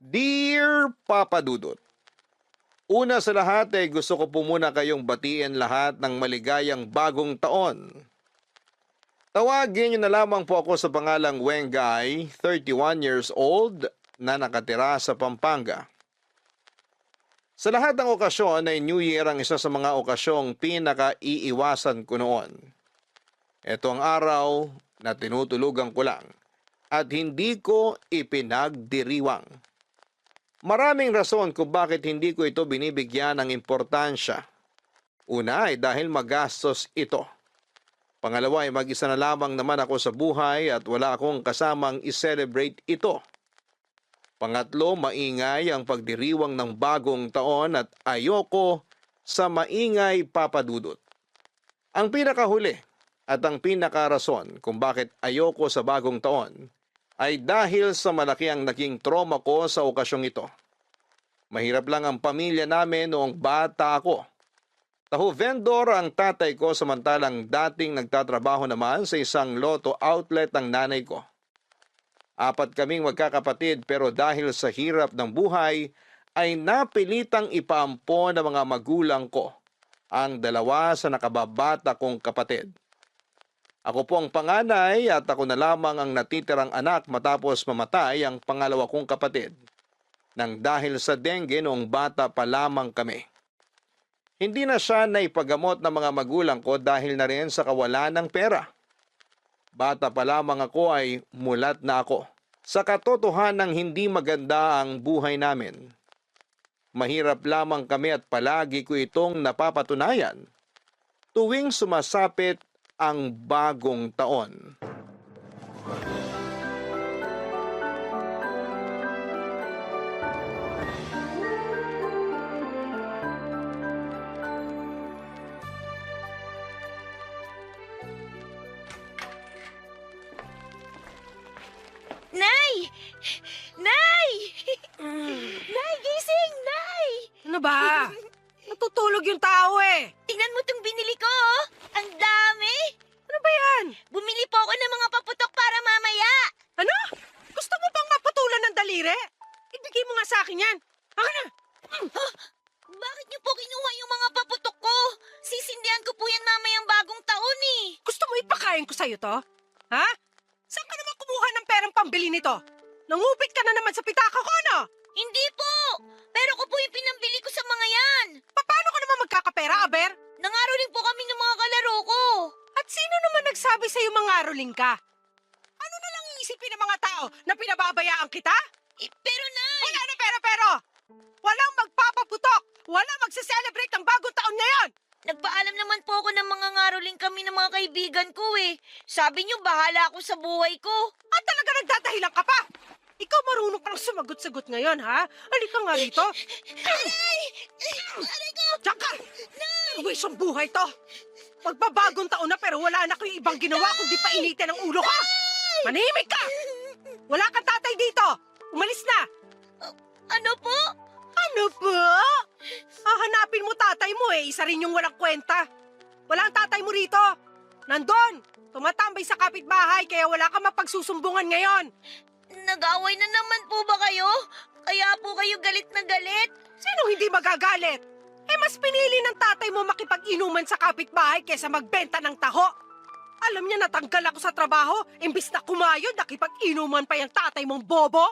Dear Papa Dudut, una sa lahat gusto ko po muna kayong batiin lahat ng maligayang bagong taon. Tawagin niyo na lamang po ako sa pangalang Wengay, 31 years old, na nakatira sa Pampanga. Sa lahat ng okasyon ay New Year ang isa sa mga okasyong pinaka-iiwasan ko noon. Ito ang araw na tinutulugan ko lang at hindi ko ipinagdiriwang. Maraming rason kung bakit hindi ko ito binibigyan ng importansya. Una ay dahil magastos ito. Pangalawa ay mag-isa na lamang naman ako sa buhay at wala akong kasamang i-celebrate ito. Pangatlo, maingay ang pagdiriwang ng bagong taon at ayoko sa maingay papadudot. Ang pinakahuli at ang pinakarason kung bakit ayoko sa bagong taon ay dahil sa malaki ang naging trauma ko sa okasyong ito. Mahirap lang ang pamilya namin noong bata ako. Taho vendor ang tatay ko samantalang dating nagtatrabaho naman sa isang loto outlet ang nanay ko. 4 kaming magkakapatid pero dahil sa hirap ng buhay ay napilitang ipaampon ng mga magulang ko ang 2 sa nakababata kong kapatid. Ako po ang panganay at ako na lamang ang natitirang anak matapos mamatay ang pangalawa kong kapatid nang dahil sa dengue noong bata pa lamang kami. Hindi na siya naipagamot ng mga magulang ko dahil na rin sa kawalan ng pera. Bata pa lamang ako ay mulat na ako. Sa katotohanan hindi maganda ang buhay namin. Mahirap lamang kami at palagi ko itong napapatunayan tuwing sumasapit ang bagong taon. Nay! Nay! Nay, gising! Nay! Ano ba? Natutulog yung tao eh. Tingnan mo tong binili ko, oh! Ang dami! Ano ba yan? Bumili po ako ng mga paputok para mamaya! Ano? Gusto mo bang maputulan ng daliri? Ibigay mo nga sa akin yan. Ako na. Bakit niyo po kinuha yung mga paputok ko? Sisindihan ko po yan mamayang bagong taon eh! Gusto mo ipakain ko sa'yo to? Ha? Saan ka naman kumuha ng perang pambili nito? Nangupit ka na naman sa pitaka ko, ano? Hindi po! Pero ko po yung pinambili ko sa mga yan! Paano ka naman magkakapera, Aber? Nangaroling po kami ng mga kalaro ko! At sino naman nagsabi sa'yo mangaroling ka? Ano na lang iisipin ng mga tao na pinababayaan kita? Pero Nay! Wala na pero! Walang magpapaputok! Walang magse-celebrate ng bagong taon ngayon! Nagpaalam naman po ako ng mga ngaroling kami ng mga kaibigan ko eh. Sabi niyo bahala ako sa buhay ko. At talaga nagdadahilan ka pa! Ikaw marunong pang sumagot-sagot ngayon, ha? Halika nga rito. Aray! Aray ko! Diyan ka! Terwis ang buhay to! Magbabagong taon na pero wala na kayong ibang ginawa kundi painitin ang ulo ko! Manahimik ka! Wala kang tatay dito! Umalis na! Ano po? Ano po? Hahanapin mo tatay mo eh, isa rin yung walang kwenta. Wala ang tatay mo rito. Nandun! Tumatambay sa kapitbahay kaya wala kang mapagsusumbungan ngayon. Nag-away na naman po ba kayo? Kaya po kayo galit na galit? Sino hindi magagalit? Eh mas pinili ng tatay mo makipag-inuman sa kapitbahay kaysa magbenta ng taho. Alam niya natanggal ako sa trabaho, imbis na kumayod, nakipag-inuman pa yung tatay mong bobo.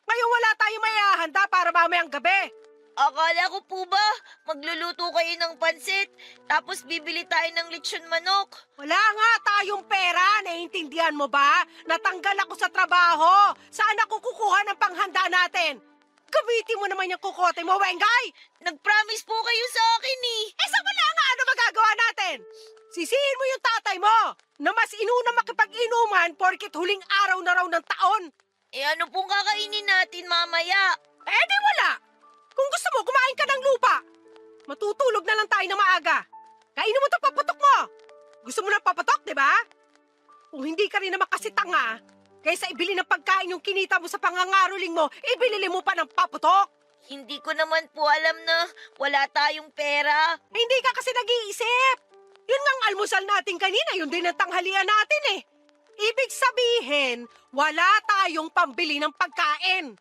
Ngayon wala tayong maihahanda para mamayang gabi. Akala ko po ba magluluto kayo ng pansit tapos bibili tayo ng lechon manok? Wala nga tayong pera, naiintindihan mo ba? Natanggal ako sa trabaho. Saan ako kukuha ng panghanda natin? Gamitin mo naman yung kukote mo, Wengay! Nag-promise po kayo sa akin eh. Eh sa wala nga, ano magagawa natin? Sisihin mo yung tatay mo na mas inuna makipag-inuman porkit huling araw na raw ng taon. Eh ano pong kakainin natin mamaya? Eh di wala! Kung gusto mo, kumain ka ng lupa. Matutulog na lang tayo na maaga. Kainin mo ito paputok mo. Gusto mo ng paputok, di ba? Kung hindi ka rin naman kasi tanga, kaysa ibili ng pagkain yung kinita mo sa pangangaroling mo, ibili mo pa ng paputok. Hindi ko naman po alam na wala tayong pera. Hindi ka kasi nag-iisip. Yun nga ang almusal natin kanina, yun din ang tanghalian natin eh. Ibig sabihin, wala tayong pambili ng pagkain.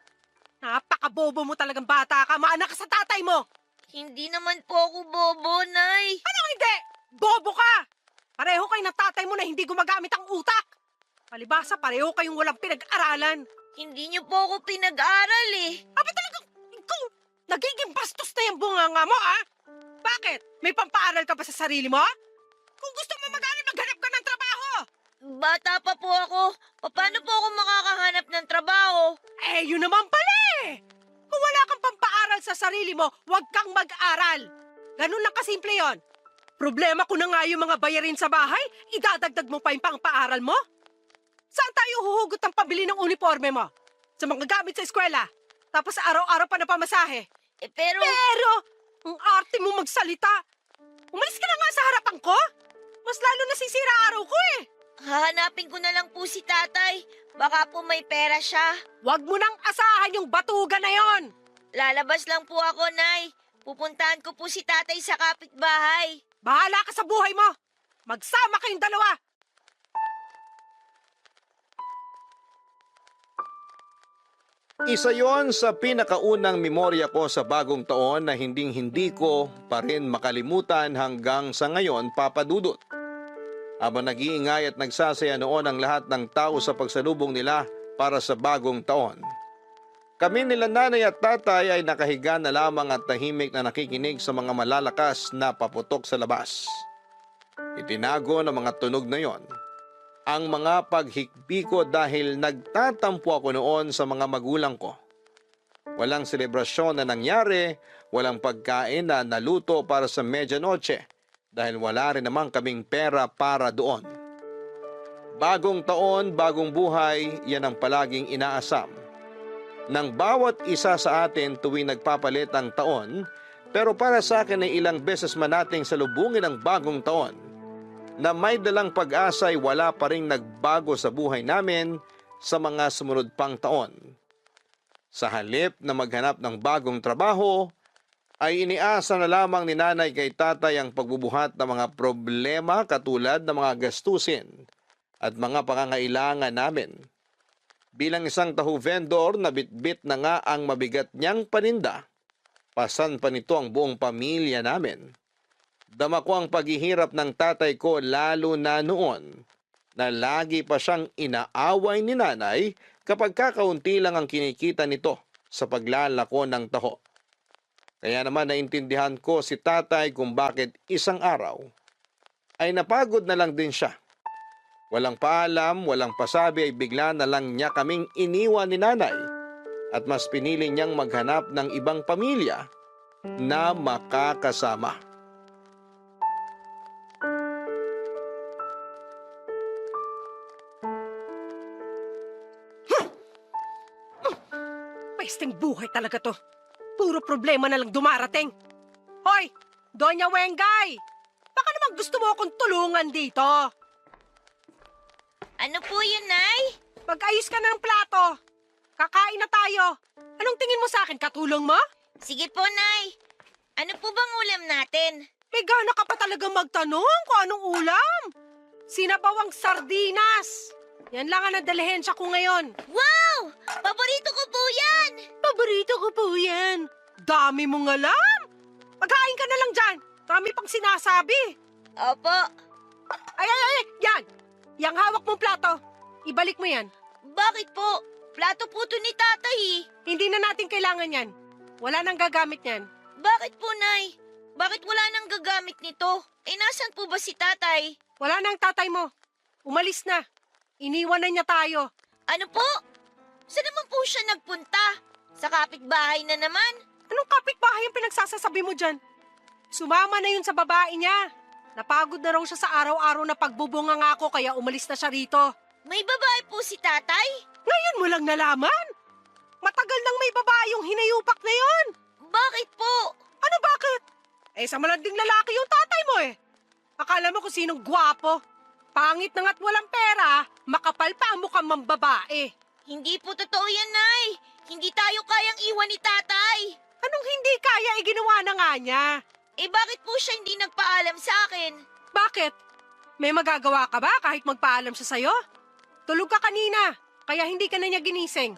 Napakabobo mo talagang bata ka. Maanak ka sa tatay mo. Hindi naman po ako bobo, Nay. Anong hindi? Bobo ka! Pareho kayo ng tatay mo na hindi gumagamit ang utak. Palibasa, pareho kayong walang pinag-aralan. Hindi niyo po ako pinag-aral eh. Aba talagang, ikaw, nagiging bastos na yung bunganga mo, ha? Bakit? May pampaaral ka ba sa sarili mo? Kung gusto mo mag-aral, maghanap ka ng trabaho. Bata pa po ako. Paano po ako makakahanap ng trabaho? Eh, yun naman pala eh. Kung wala kang pampaaral sa sarili mo, huwag kang mag-aral. Ganun lang kasimple yon. Problema ko na nga yung mga bayarin sa bahay, idadagdag mo pa yung pang-paaral mo? Saan tayo huhugot ng pabili ng uniforme mo? Sa mga gamit sa eskwela. Tapos araw-araw pa na pamasahe. Pero Ang arte mo magsalita. Umalis ka na nga sa harapan ko. Mas lalo nasisira araw ko eh. hahanapin ko na lang po si tatay. Baka po may pera siya. Huwag mo nang asahan yung batugan na yon. Lalabas lang po ako, Nay. Pupuntahan ko po si tatay sa kapitbahay. Bahala ka sa buhay mo. Magsama kayong dalawa. Isa yon sa pinakaunang memorya ko sa bagong taon na hinding-hindi ko pa rin makalimutan hanggang sa ngayon, Papa Dudut. Habang nag-iingay at nagsasaya noon ang lahat ng tao sa pagsalubong nila para sa bagong taon. Kami nila nanay at tatay ay nakahiga na lamang at tahimik na nakikinig sa mga malalakas na paputok sa labas. Itinago ng mga tunog na yon ang mga paghikbi ko dahil nagtatampo ako noon sa mga magulang ko. Walang selebrasyon na nangyari, walang pagkain na naluto para sa medianoche dahil wala rin naman kaming pera para doon. Bagong taon, bagong buhay, yan ang palaging inaasam ng bawat isa sa atin tuwing nagpapalit ang taon, pero para sa akin ay ilang beses man nating salubungin ang bagong taon na may dalang pag-asa ay wala pa ring nagbago sa buhay namin sa mga sumunod pang taon. Sa halip na maghanap ng bagong trabaho, ay iniasa na lamang ni nanay kay tatay ang pagbubuhat ng mga problema katulad ng mga gastusin at mga pangangailangan namin. Bilang isang tahu vendor na bitbit na nga ang mabigat niyang paninda, pasan pa nito ang buong pamilya namin. Dama ko ang paghihirap ng tatay ko lalo na noon na lagi pa siyang inaaway ni nanay kapag kakaunti lang ang kinikita nito sa paglalako ng taho. Kaya naman naintindihan ko si tatay kung bakit isang araw ay napagod na lang din siya. Walang paalam, walang pasabi ay bigla na lang niya kaming iniwan ni nanay at mas pinili niyang maghanap ng ibang pamilya na makakasama. Pwesteng buhay talaga to. Puro problema na lang dumarating. Hoy, Doña Wengay! Baka naman gusto mo akong tulungan dito. Ano po yun, Nay? Mag-ayos ka na ng plato. Kakain na tayo. Anong tingin mo sa akin? Katulong mo? Sige po, Nay. Ano po bang ulam natin? May gana ka pa talaga magtanong kung anong ulam. Sinabawang sardinas. Yan lang ang nadalihensya ko ngayon. Wow! Paborito ko po yan! Paborito ko po yan. Dami mong alam. Pagkain ka na lang dyan. Dami pang sinasabi. Opo. Ay, yan. Yang hawak mong plato. Ibalik mo yan. Bakit po? Plato po to ni tatay eh. Hindi na natin kailangan yan. Wala nang gagamit yan. Bakit po, Nay? Bakit wala nang gagamit nito? Nasan po ba si tatay? Wala nang tatay mo. Umalis na. Iniwan na niya tayo. Ano po? Saan naman po siya nagpunta? Sa kapitbahay na naman? Anong kapitbahay ang pinagsasasabi mo dyan? Sumama na yun sa babae niya. Napagod na raw siya sa araw-araw na pagbubunga nga ako kaya umalis na siya rito. May babae po si tatay? Ngayon mo lang nalaman? Matagal nang may babae yung hinayupak na yon. Bakit po? Ano bakit? Sa malanding lalaki yung tatay mo eh. Akala mo kung sinong gwapo. Pangit na nga't walang pera, makapal pa ang mukhang mambabae. Hindi po totoo yan, Nay. Hindi tayo kayang iwan ni tatay. Anong hindi kaya ginawa na nga niya? Bakit po siya hindi nagpaalam sa akin? Bakit? May magagawa ka ba kahit magpaalam siya sa'yo? Tulog ka kanina, kaya hindi ka na niya ginising.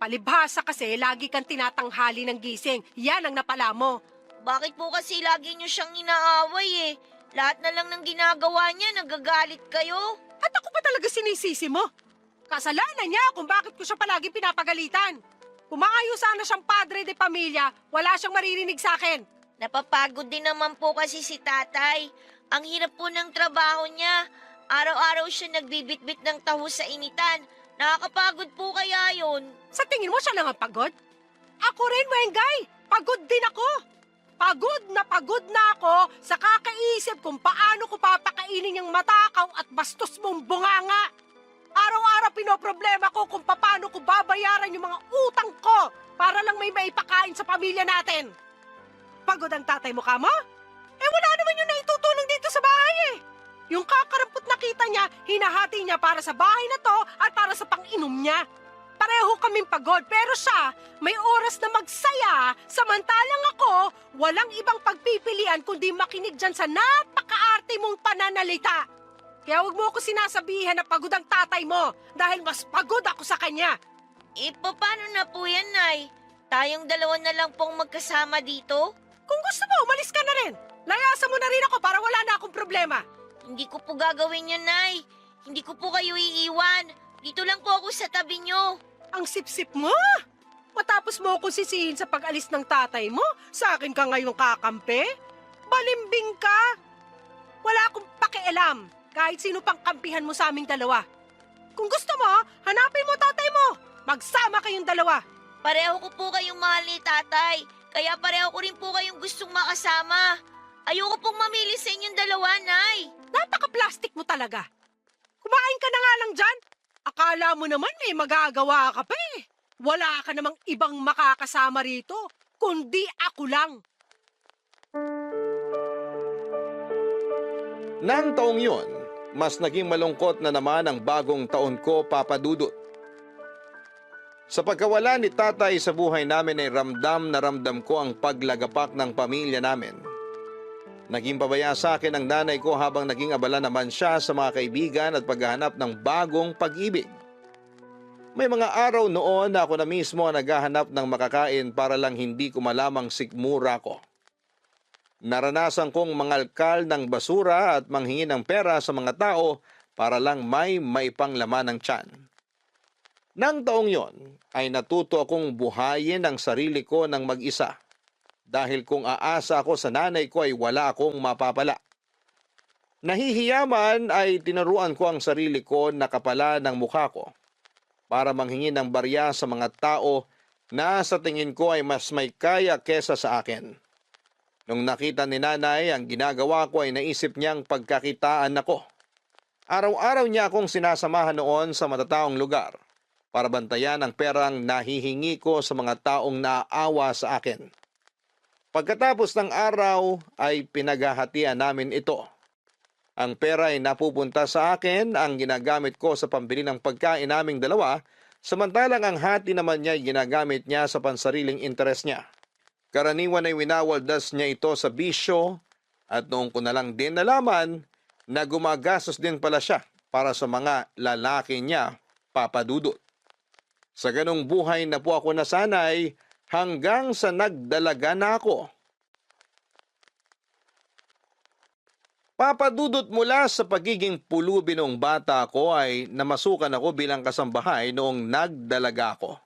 Palibhasa kasi lagi kang tinatanghali ng gising. Yan ang napala mo. Bakit po kasi lagi niyo siyang inaaway eh? Lahat na lang ng ginagawa niya, nagagalit kayo. At ako ba talaga sinisisi mo? Kasalanan niya kung bakit ko siya palagi pinapagalitan. Kung maayos sana siyang padre de pamilya, wala siyang maririnig sa akin. Napapagod din naman po kasi si tatay. Ang hirap po ng trabaho niya. Araw-araw siya nagbibitbit ng taho sa initan. Nakakapagod po kaya yun. Sa tingin mo siya lang ang pagod? Ako rin, Wengay. Pagod din ako. Pagod na ako sa kakaisip kung paano ko papakainin yung matakaw at bastos mong bunganga. Araw-araw pinoproblema ko kung paano ko babayaran yung mga utang ko para lang may maipakain sa pamilya natin. Pagod ang tatay mo, kamo? Wala naman yung naitutulong dito sa bahay eh. Yung kakarampot na kita niya, hinahati niya para sa bahay na to at para sa pang-inom niya. Pareho kaming pagod, pero siya may oras na magsaya, samantalang ako walang ibang pagpipilian kundi makinig dyan sa napakaarte mong pananalita. Kaya huwag mo ako sinasabihan na pagod ang tatay mo dahil mas pagod ako sa kanya. Paano na po yan, Nay? Tayong dalawa na lang pong magkasama dito? Kung gusto mo, umalis ka na rin. Layasan mo na rin ako para wala na akong problema. Hindi ko po gagawin yun, Nay. Hindi ko po kayo iiwan. Dito lang po ako sa tabi niyo. Ang sip-sip mo! Matapos mo akong sisihin sa pag-alis ng tatay mo, sa akin ka ngayong kakampi? Balimbing ka! Wala akong pakialam kahit sino pang kampihan mo sa aming dalawa. Kung gusto mo, hanapin mo tatay mo. Magsama kayong dalawa. Pareho ko po kayong mahal ni tatay. Kaya pareho ko rin po kayong gustong makasama. Ayoko pong mamili sa inyong dalawa, Nay. Napaka-plastic mo talaga. Kumain ka na nga lang dyan. Akala mo naman may magagawa ka pa eh. Wala ka namang ibang makakasama rito, kundi ako lang. Nang taong yun, mas naging malungkot na naman ang bagong taon ko, Papa Dudut. Sa pagkawala ni tatay sa buhay namin ay ramdam na ramdam ko ang paglagapak ng pamilya namin. Naging pabaya sa akin ang nanay ko habang naging abala naman siya sa mga kaibigan at paghahanap ng bagong pag-ibig. May mga araw noon na ako na mismo ang naghahanap ng makakain para lang hindi ko malamang sikmura ko. Naranasan kong mangalkal ng basura at manghingi ng pera sa mga tao para lang may maipanglaman ng tiyan. Nang taong yon ay natuto akong buhayin ang sarili ko ng mag-isa. Dahil kung aasa ako sa nanay ko ay wala akong mapapala. Nahihiyaman ay tinuruan ko ang sarili ko na kapala ng mukha ko para manghingi ng barya sa mga tao na sa tingin ko ay mas may kaya kesa sa akin. Nung nakita ni nanay ang ginagawa ko ay naisip niyang pagkakitaan ako. Araw-araw niya akong sinasamahan noon sa matataong lugar para bantayan ang perang nahihingi ko sa mga taong naaawa sa akin. Pagkatapos ng araw ay pinaghahatian namin ito. Ang pera ay napupunta sa akin, ang ginagamit ko sa pambili ng pagkain naming dalawa, samantalang ang hati naman niya ay ginagamit niya sa pansariling interes niya. Karaniwan ay winawaldas niya ito sa bisyo at noong ko na lang din nalaman na gumagastos din pala siya para sa mga lalaki niya, Papa Dudut. Sa ganong buhay na po ako nasanay, hanggang sa nagdalaga na ako. Papadudot mula sa pagiging pulubi noong bata ko ay namasukan ako bilang kasambahay noong nagdalaga ako.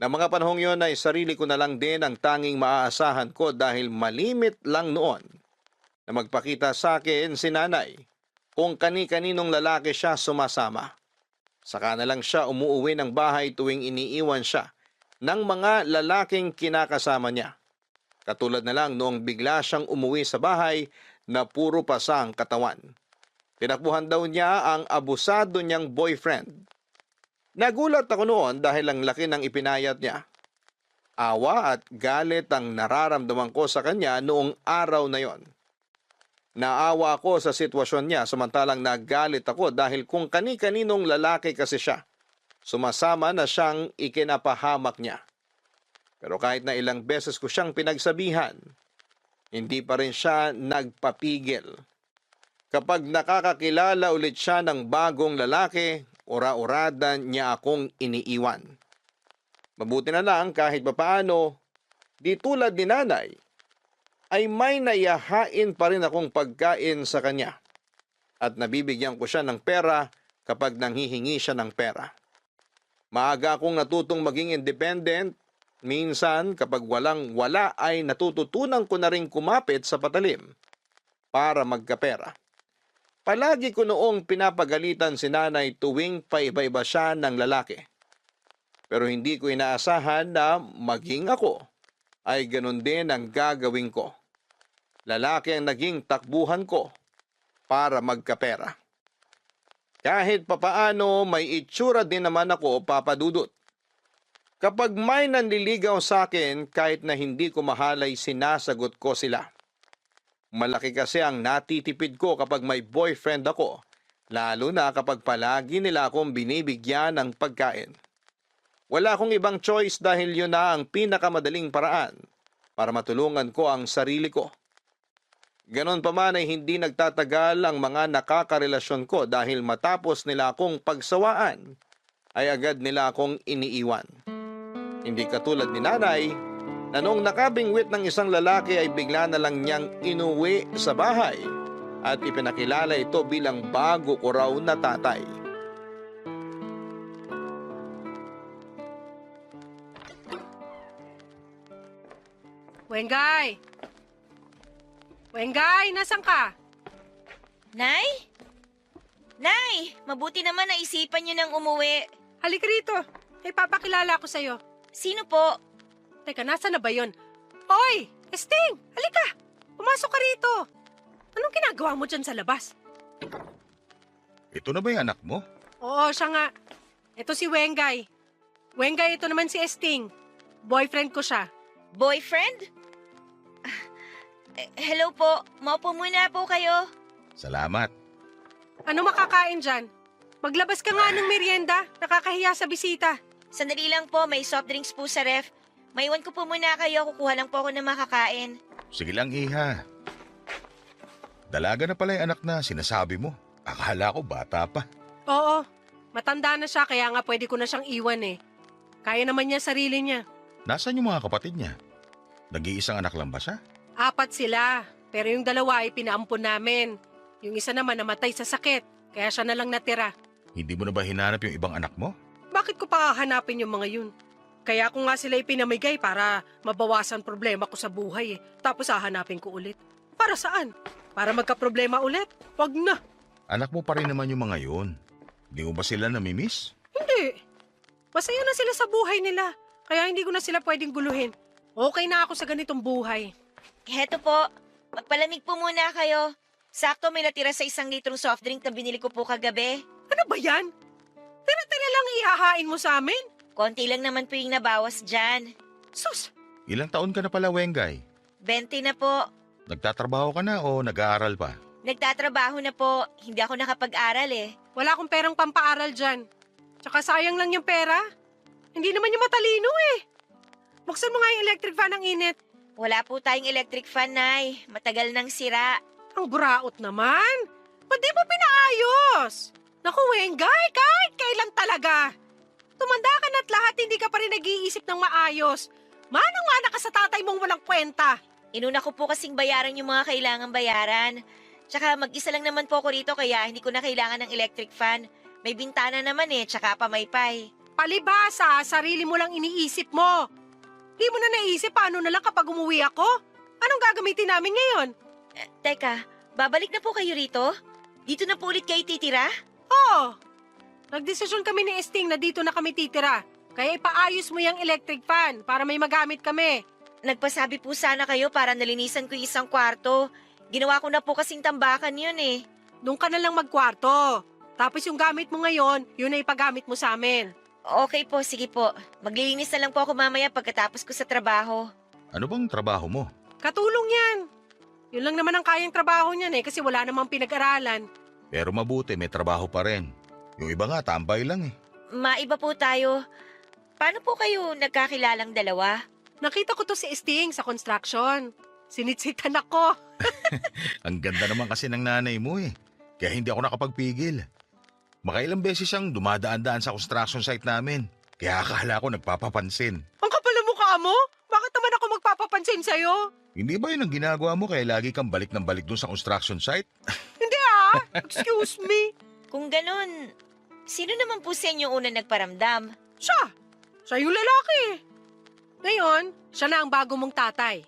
Na mga panahong yon ay sarili ko na lang din ang tanging maaasahan ko dahil malimit lang noon na magpakita sa akin si nanay kung kani-kaninong lalaki siya sumasama. Saka na lang siya umuuwi ng bahay tuwing iniiwan siya ng mga lalaking kinakasama niya. Katulad na lang noong bigla siyang umuwi sa bahay na puro pasa ang katawan. Tinakbuhan daw niya ang abusado niyang boyfriend. Nagulat ako noon dahil ang laki ng ipinayat niya. Awa at galit ang nararamdaman ko sa kanya noong araw na yon. Naawa ako sa sitwasyon niya samantalang nagalit ako dahil kung kani-kaninong lalaki kasi siya. Sumasama na siyang ikinapahamak niya. Pero kahit na ilang beses ko siyang pinagsabihan, hindi pa rin siya nagpapigil. Kapag nakakakilala ulit siya ng bagong lalaki, ura-urada niya akong iniiwan. Mabuti na lang kahit papaano, di tulad ni nanay, ay may nayahain pa rin akong pagkain sa kanya at nabibigyan ko siya ng pera kapag nanghihingi siya ng pera. Maaga akong natutong maging independent. Minsan kapag walang-wala ay natututunan ko na rin kumapit sa patalim para magkapera. Palagi ko noong pinapagalitan si nanay tuwing paiba-iba siya ng lalaki. Pero hindi ko inaasahan na maging ako ay ganun din ang gagawin ko. Lalaki ang naging takbuhan ko para magkapera. Kahit papaano may itsura din naman ako, Papa Dudut. Kapag may nanliligaw sa akin kahit na hindi ko mahal ay sinasagot ko sila. Malaki kasi ang natitipid ko kapag may boyfriend ako, lalo na kapag palagi nila akong binibigyan ng pagkain. Wala akong ibang choice dahil yun na ang pinakamadaling paraan para matulungan ko ang sarili ko. Ganon pa man ay hindi nagtatagal ang mga nakakarelasyon ko dahil matapos nila akong pagsawaan ay agad nila akong iniiwan. Hindi katulad ni nanay na noong nakabingwit ng isang lalaki ay bigla na lang niyang inuwi sa bahay at ipinakilala ito bilang bago ko raw na tatay. Wengay! Wengay, nasan ka? Nay? Nay, mabuti naman naisipan niyo nang umuwi. Halika rito. May papakilala ko sa'yo. Sino po? Teka, nasa na ba yun? Hoy! Esting! Halika! Pumasok ka rito! Anong ginagawa mo dyan sa labas? Ito na ba yung anak mo? Oo, siya nga. Ito si Wengay. Wengay, ito naman si Esting. Boyfriend ko siya. Boyfriend? Hello po, maupo muna po kayo. Salamat. Ano makakain dyan? Maglabas ka nga ng merienda. Nakakahiya sa bisita. Sandali lang po, may soft drinks po sa ref. Maiwan ko po muna kayo, kukuha lang po ako ng makakain. Sige lang, Iha. Dalaga na pala yung anak na sinasabi mo. Akala ko bata pa. Oo, matanda na siya kaya nga pwede ko na siyang iwan eh. Kaya naman niya sarili niya. Nasaan yung mga kapatid niya? Nag-iisang anak lang ba siya? 4 sila, pero yung 2 ay pinaampon namin. Yung isa naman namatay sa sakit, kaya siya na lang natira. Hindi mo na ba hinanap yung ibang anak mo? Bakit ko pa hahanapin yung mga yun? Kaya ko nga sila ipinamigay para mabawasan problema ko sa buhay eh. Tapos hahanapin ko ulit. Para saan? Para magka-problema ulit? Wag na. Anak mo pa rin naman yung mga yun. Hindi mo ba sila namimiss? Hindi. Masaya na sila sa buhay nila. Kaya hindi ko na sila pwedeng guluhin. Okay na ako sa ganitong buhay. Heto po, magpalamig po muna kayo. Sakto may natira sa 1 litrong soft drink na binili ko po kagabi. Ano ba yan? Tira-tira lang ihahain mo sa amin? Konti lang naman po yung nabawas dyan. Sus! Ilang taon ka na pala, Wengay? 20 na po. Nagtatrabaho ka na o nag-aaral pa? Nagtatrabaho na po. Hindi ako nakapag-aral eh. Wala akong perang pampaaral dyan. Tsaka sayang lang yung pera. Hindi naman yung matalino eh. Buksan mo nga yung electric fan ng init. Wala po tayong electric fan, Nay. Matagal nang sira. Ang buraot naman. Ba't di mo pinaayos? Naku, Wengay, kahit kailan talaga. Tumanda ka na't lahat hindi ka pa rin nag-iisip ng maayos. Manang-mana ka sa tatay mong walang kwenta. Inuna ko po kasing bayaran yung mga kailangang bayaran. Tsaka mag-isa lang naman po ako rito kaya hindi ko na kailangan ng electric fan. May bintana naman eh, tsaka pamaypay. Palibasa, sarili mo lang iniisip mo. Di mo na naisip paano na lang kapag umuwi ako? Anong gagamitin namin ngayon? Teka, babalik na po kayo rito? Dito na po ulit kayo titira? Oo. Nagdesisyon kami ni Esting na dito na kami titira. Kaya ipaayos mo yung electric fan para may magamit kami. Nagpasabi po sana kayo para nalinisan ko yung isang kwarto. Ginawa ko na po kasing tambakan yun eh. Doon ka na lang magkwarto. Tapos yung gamit mo ngayon, yun ay ipagamit mo sa amin. Okay po, sige po. Maglilinis na lang po ako mamaya pagkatapos ko sa trabaho. Ano bang trabaho mo? Katulong yan. Yun lang naman ang kayang trabaho niyan eh kasi wala namang pinag-aralan. Pero mabuti, may trabaho pa rin. Yung iba nga, tambay lang eh. Maiba po tayo. Paano po kayo nagkakilalang dalawa? Nakita ko to si Esting sa construction. Sinitsitan ako. Ang ganda naman kasi ng nanay mo eh. Kaya hindi ako nakapagpigil. Makailang beses siyang dumadaan-daan sa construction site namin. Kaya akala ko nagpapapansin. Ang kapal ng mukha mo? Bakit naman ako magpapapansin sa'yo? Hindi ba yun ang ginagawa mo kaya lagi kang balik ng balik dun sa construction site? Hindi Excuse me. Kung ganun, sino naman po sa inyo una nagparamdam? Siya. Siya yung lalaki. Ngayon, siya na ang bago mong tatay.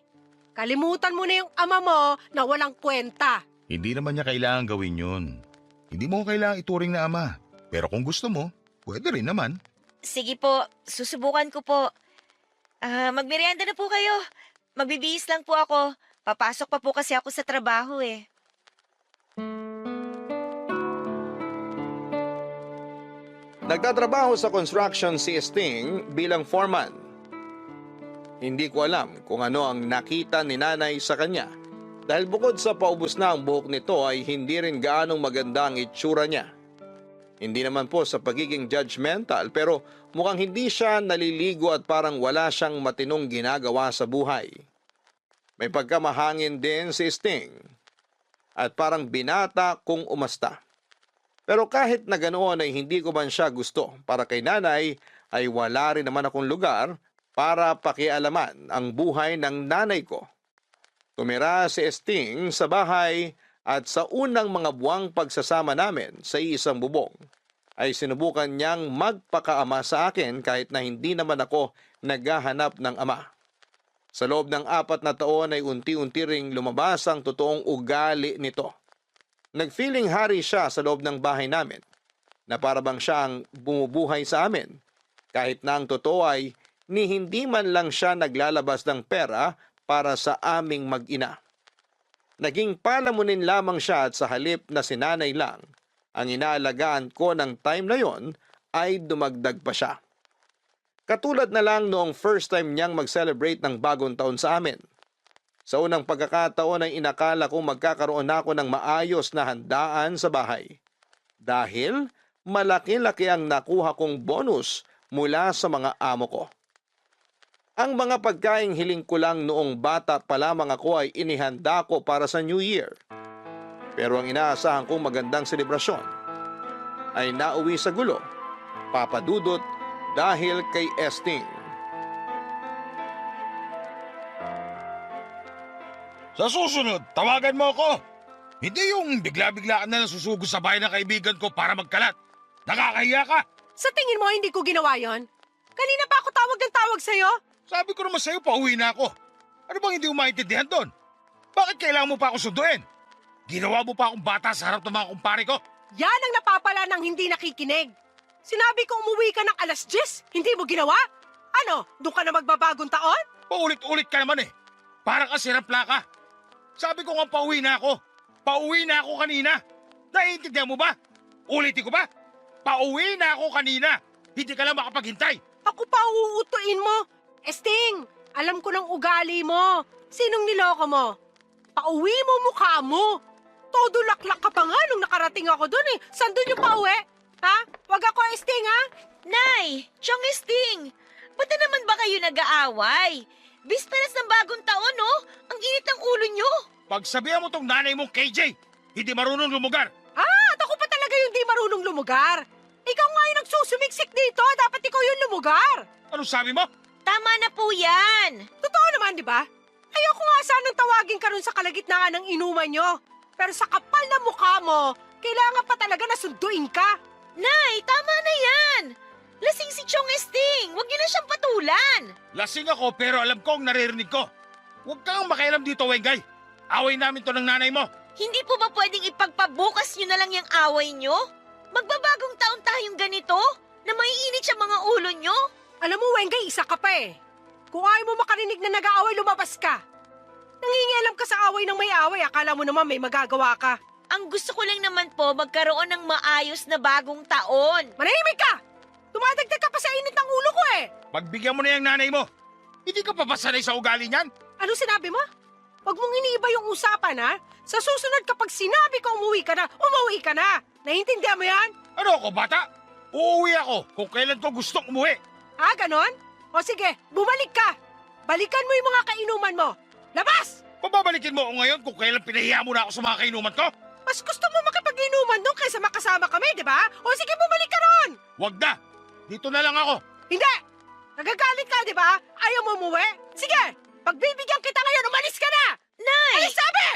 Kalimutan mo na yung ama mo na walang kwenta. Hindi naman niya kailangan gawin yun. Hindi mo kailangan ituring na ama. Pero kung gusto mo, pwede rin naman. Sige po, susubukan ko po. Magmerienda na po kayo. Magbibihis lang po ako. Papasok pa po kasi ako sa trabaho eh. Nagtatrabaho sa construction si Sting bilang foreman. Hindi ko alam kung ano ang nakita ni nanay sa kanya dahil bukod sa paubos na ang buhok nito ay hindi rin gaanong maganda ang itsura niya. Hindi naman po sa pagiging judgmental pero mukhang hindi siya naliligo at parang wala siyang matinong ginagawa sa buhay. May pagkamahangin din si Sting at parang binata kung umasta. Pero kahit na ganoon ay hindi ko man siya gusto para kay nanay ay wala rin naman akong lugar para pakialaman ang buhay ng nanay ko. Tumira si Sting sa bahay at sa unang mga buwang pagsasama namin sa isang bubong ay sinubukan niyang magpakaama sa akin kahit na hindi naman ako naghahanap ng ama. Sa loob ng 4 na taon ay unti-unti ring lumabas ang totoong ugali nito. Nagfeeling hari siya sa loob ng bahay namin na parabang siya ang bumubuhay sa amin kahit na ang totoo ay ni hindi man lang siya naglalabas ng pera para sa aming mag-ina. Naging palamunin lamang siya at sa halip na si nanay lang ang inaalagaan ko ng time na yon ay dumagdag pa siya. Katulad na lang noong first time niyang mag-celebrate ng bagong taon sa amin. Sa unang pagkakataon ay inakala kong magkakaroon ako ng maayos na handaan sa bahay. Dahil malaki-laki ang nakuha kong bonus mula sa mga amo ko. Ang mga pagkaing hiling ko lang noong bata pa lamang ako ay inihanda ko para sa New Year. Pero ang inaasahan kong magandang selebrasyon ay nauwi sa gulo, papadudot dahil kay Sting. Sa susunod, tawagan mo ako. Hindi yung bigla-bigla ka na lang susugod sa bahay ng kaibigan ko para magkalat. Nakakahiya ka. Sa tingin mo, hindi ko ginawa yon? Kanina pa ako tawag ng tawag sa'yo. Sabi ko naman sa'yo, pauwi na ako. Ano bang hindi mo maintindihan doon? Bakit kailangan mo pa ako sunduin? Ginawa mo pa akong bata sa harap ng mga kumpare ko. Yan ang napapala ng hindi nakikinig. Sinabi ko umuwi ka ng 10:00, hindi mo ginawa? Ano, doon ka na magbabagong taon? Paulit-ulit ka naman eh. Parang ka sirapla ka. Sabi ko nga pauwi na ako. Pauwi na ako kanina. Naiintindihan mo ba? Ulitin ko ba? Pauwi na ako kanina. Hindi ka lang makapaghintay. Ako pa uutuin mo. Sting, alam ko ng ugali mo. Sinong niloko mo? Pauwi mo mukha mo. Todo laklak ka pa nga nung nakarating ako doon eh. Saan doon yung pauwi? Ha? Wag ako, Sting, ha? Nay, Chong Sting, ba't na naman ba kayo nag-aaway? Bisperas ng bagong taon, no? Ang init ng ulo nyo. Pagsabihan mo tong nanay mong KJ, hindi marunong lumugar. At ako pa talaga yung di marunong lumugar. Ikaw nga yung nagsusumiksik dito. Dapat ikaw yung lumugar. Ano sabi mo? Tama na po yan. Totoo naman, di ba? Ayoko nga sanang tawagin ka ron sa kalagitnaan ng inuman nyo. Pero sa kapal na mukha mo, kailangan pa talaga na sunduin ka. Nay, tama na yan. Lasing si Chong Sting. Huwag niyo na siyang patulan. Lasing ako pero alam ko ang naririnig ko. Huwag kang makialam dito, Wengay. Away namin to ng nanay mo. Hindi po ba pwedeng ipagpabukas niyo na lang yung away niyo? Magbabagong taon tayong ganito na maiinit sa mga ulo niyo? Alam mo, Wengay, isa ka pa eh. Kung ayaw mo makarinig na nag-aaway, lumabas ka. Nangingialam ka sa away ng may away. Akala mo naman may magagawa ka. Ang gusto ko lang naman po magkaroon ng maayos na bagong taon. Manahimik ka! Tumadagdag ka pa sa init ng ulo ko eh. Pagbigyan mo na yung nanay mo. Hindi ka pa ba sanay sa ugali niyan? Ano sinabi mo? Huwag mong iniiba yung usapan, ha? Sa susunod kapag sinabi ko umuwi ka na, umuwi ka na. Naiintindihan mo yan? Ano ako, bata? Uuwi ako kung kailan ko gustong umuwi. Ganon? O sige, bumalik ka. Balikan mo yung mga kainuman mo. Labas! Pababalikin mo ako ngayon kung kailan pinahiya mo na ako sa mga kainuman ko? Mas gusto mo makipag-inuman doon kaysa makasama kami, di ba? O sige, bumalik ka ron! Wag na! Dito na lang ako. Hindi! Nagagalit ka, di ba? Ayaw mo umuwi? Sige! Pagbibigyan kita ngayon, umalis ka na! Nay! Alis sabi!